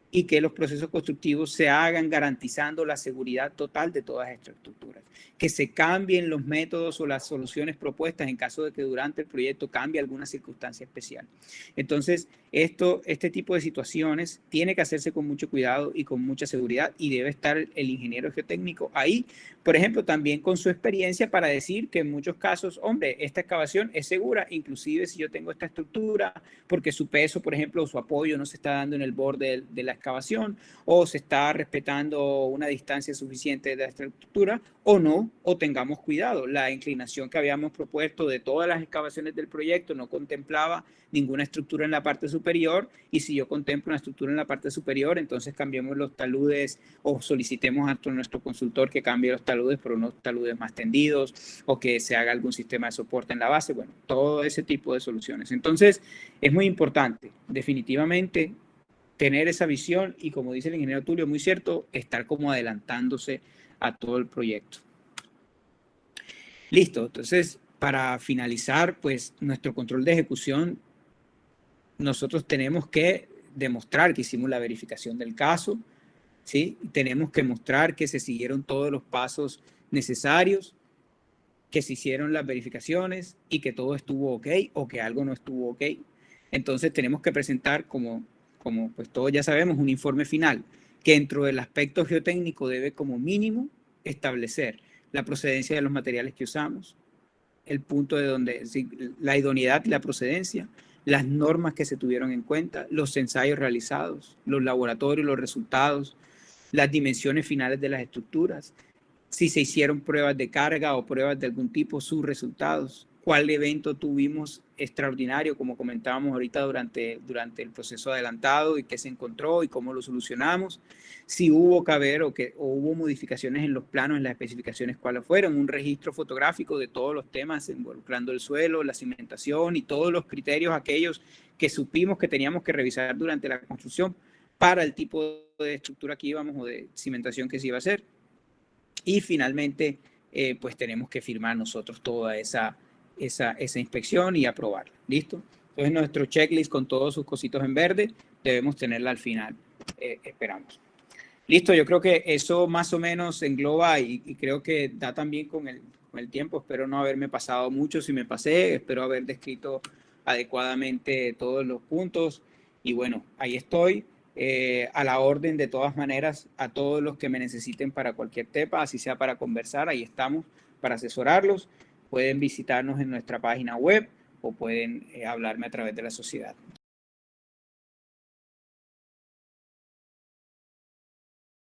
y que los procesos constructivos se hagan garantizando la seguridad total de todas estas estructuras. Que se cambien los métodos o las soluciones propuestas en caso de que durante el proyecto cambie alguna circunstancia especial. Entonces, este tipo de situaciones tiene que hacerse con mucho cuidado y con mucha seguridad, y debe estar el ingeniero geotécnico ahí, por ejemplo, también con su experiencia para decir que en muchos casos, hombre, esta excavación es segura, inclusive si yo tengo esta estructura, porque su peso, por ejemplo, o su apoyo no se está dando en el borde de la excavación, o se está respetando una distancia suficiente de la estructura, o no, o tengamos cuidado. La inclinación que habíamos propuesto de todas las excavaciones del proyecto no contemplaba ninguna estructura en la parte superior, y si yo contemplo una estructura en la parte superior, entonces cambiemos los taludes o solicitemos a nuestro consultor que cambie los taludes por unos taludes más tendidos, o que se haga algún sistema de soporte en la base. Bueno, todo ese tipo de soluciones. Entonces, es muy importante, definitivamente, tener esa visión y, como dice el ingeniero Tulio, muy cierto, estar como adelantándose a todo el proyecto. Listo, entonces, para finalizar, pues, nuestro control de ejecución, nosotros tenemos que demostrar que hicimos la verificación del caso, ¿sí? Tenemos que mostrar que se siguieron todos los pasos necesarios, que se hicieron las verificaciones y que todo estuvo ok o que algo no estuvo ok. Entonces tenemos que presentar, como pues todos ya sabemos, un informe final que dentro del aspecto geotécnico debe como mínimo establecer la procedencia de los materiales que usamos, el punto de donde, la idoneidad y la procedencia, las normas que se tuvieron en cuenta, los ensayos realizados, los laboratorios, los resultados, las dimensiones finales de las estructuras, si se hicieron pruebas de carga o pruebas de algún tipo, sus resultados, cuál evento tuvimos extraordinario, como comentábamos ahorita durante el proceso adelantado, y qué se encontró y cómo lo solucionamos, si hubo que haber o hubo modificaciones en los planos, en las especificaciones, cuáles fueron, un registro fotográfico de todos los temas involucrando el suelo, la cimentación y todos los criterios aquellos que supimos que teníamos que revisar durante la construcción para el tipo de estructura que íbamos o de cimentación que se iba a hacer. Y finalmente, pues tenemos que firmar nosotros toda esa inspección y aprobarla. ¿Listo? Entonces, nuestro checklist con todos sus cositos en verde, debemos tenerla al final. Esperamos. Listo, yo creo que eso más o menos engloba y creo que da también con el tiempo. Espero no haberme pasado mucho. Si me pasé, espero haber descrito adecuadamente todos los puntos. Y bueno, ahí estoy. A la orden de todas maneras a todos los que me necesiten para cualquier tema, así sea para conversar, ahí estamos para asesorarlos. Pueden visitarnos en nuestra página web o pueden hablarme a través de la sociedad.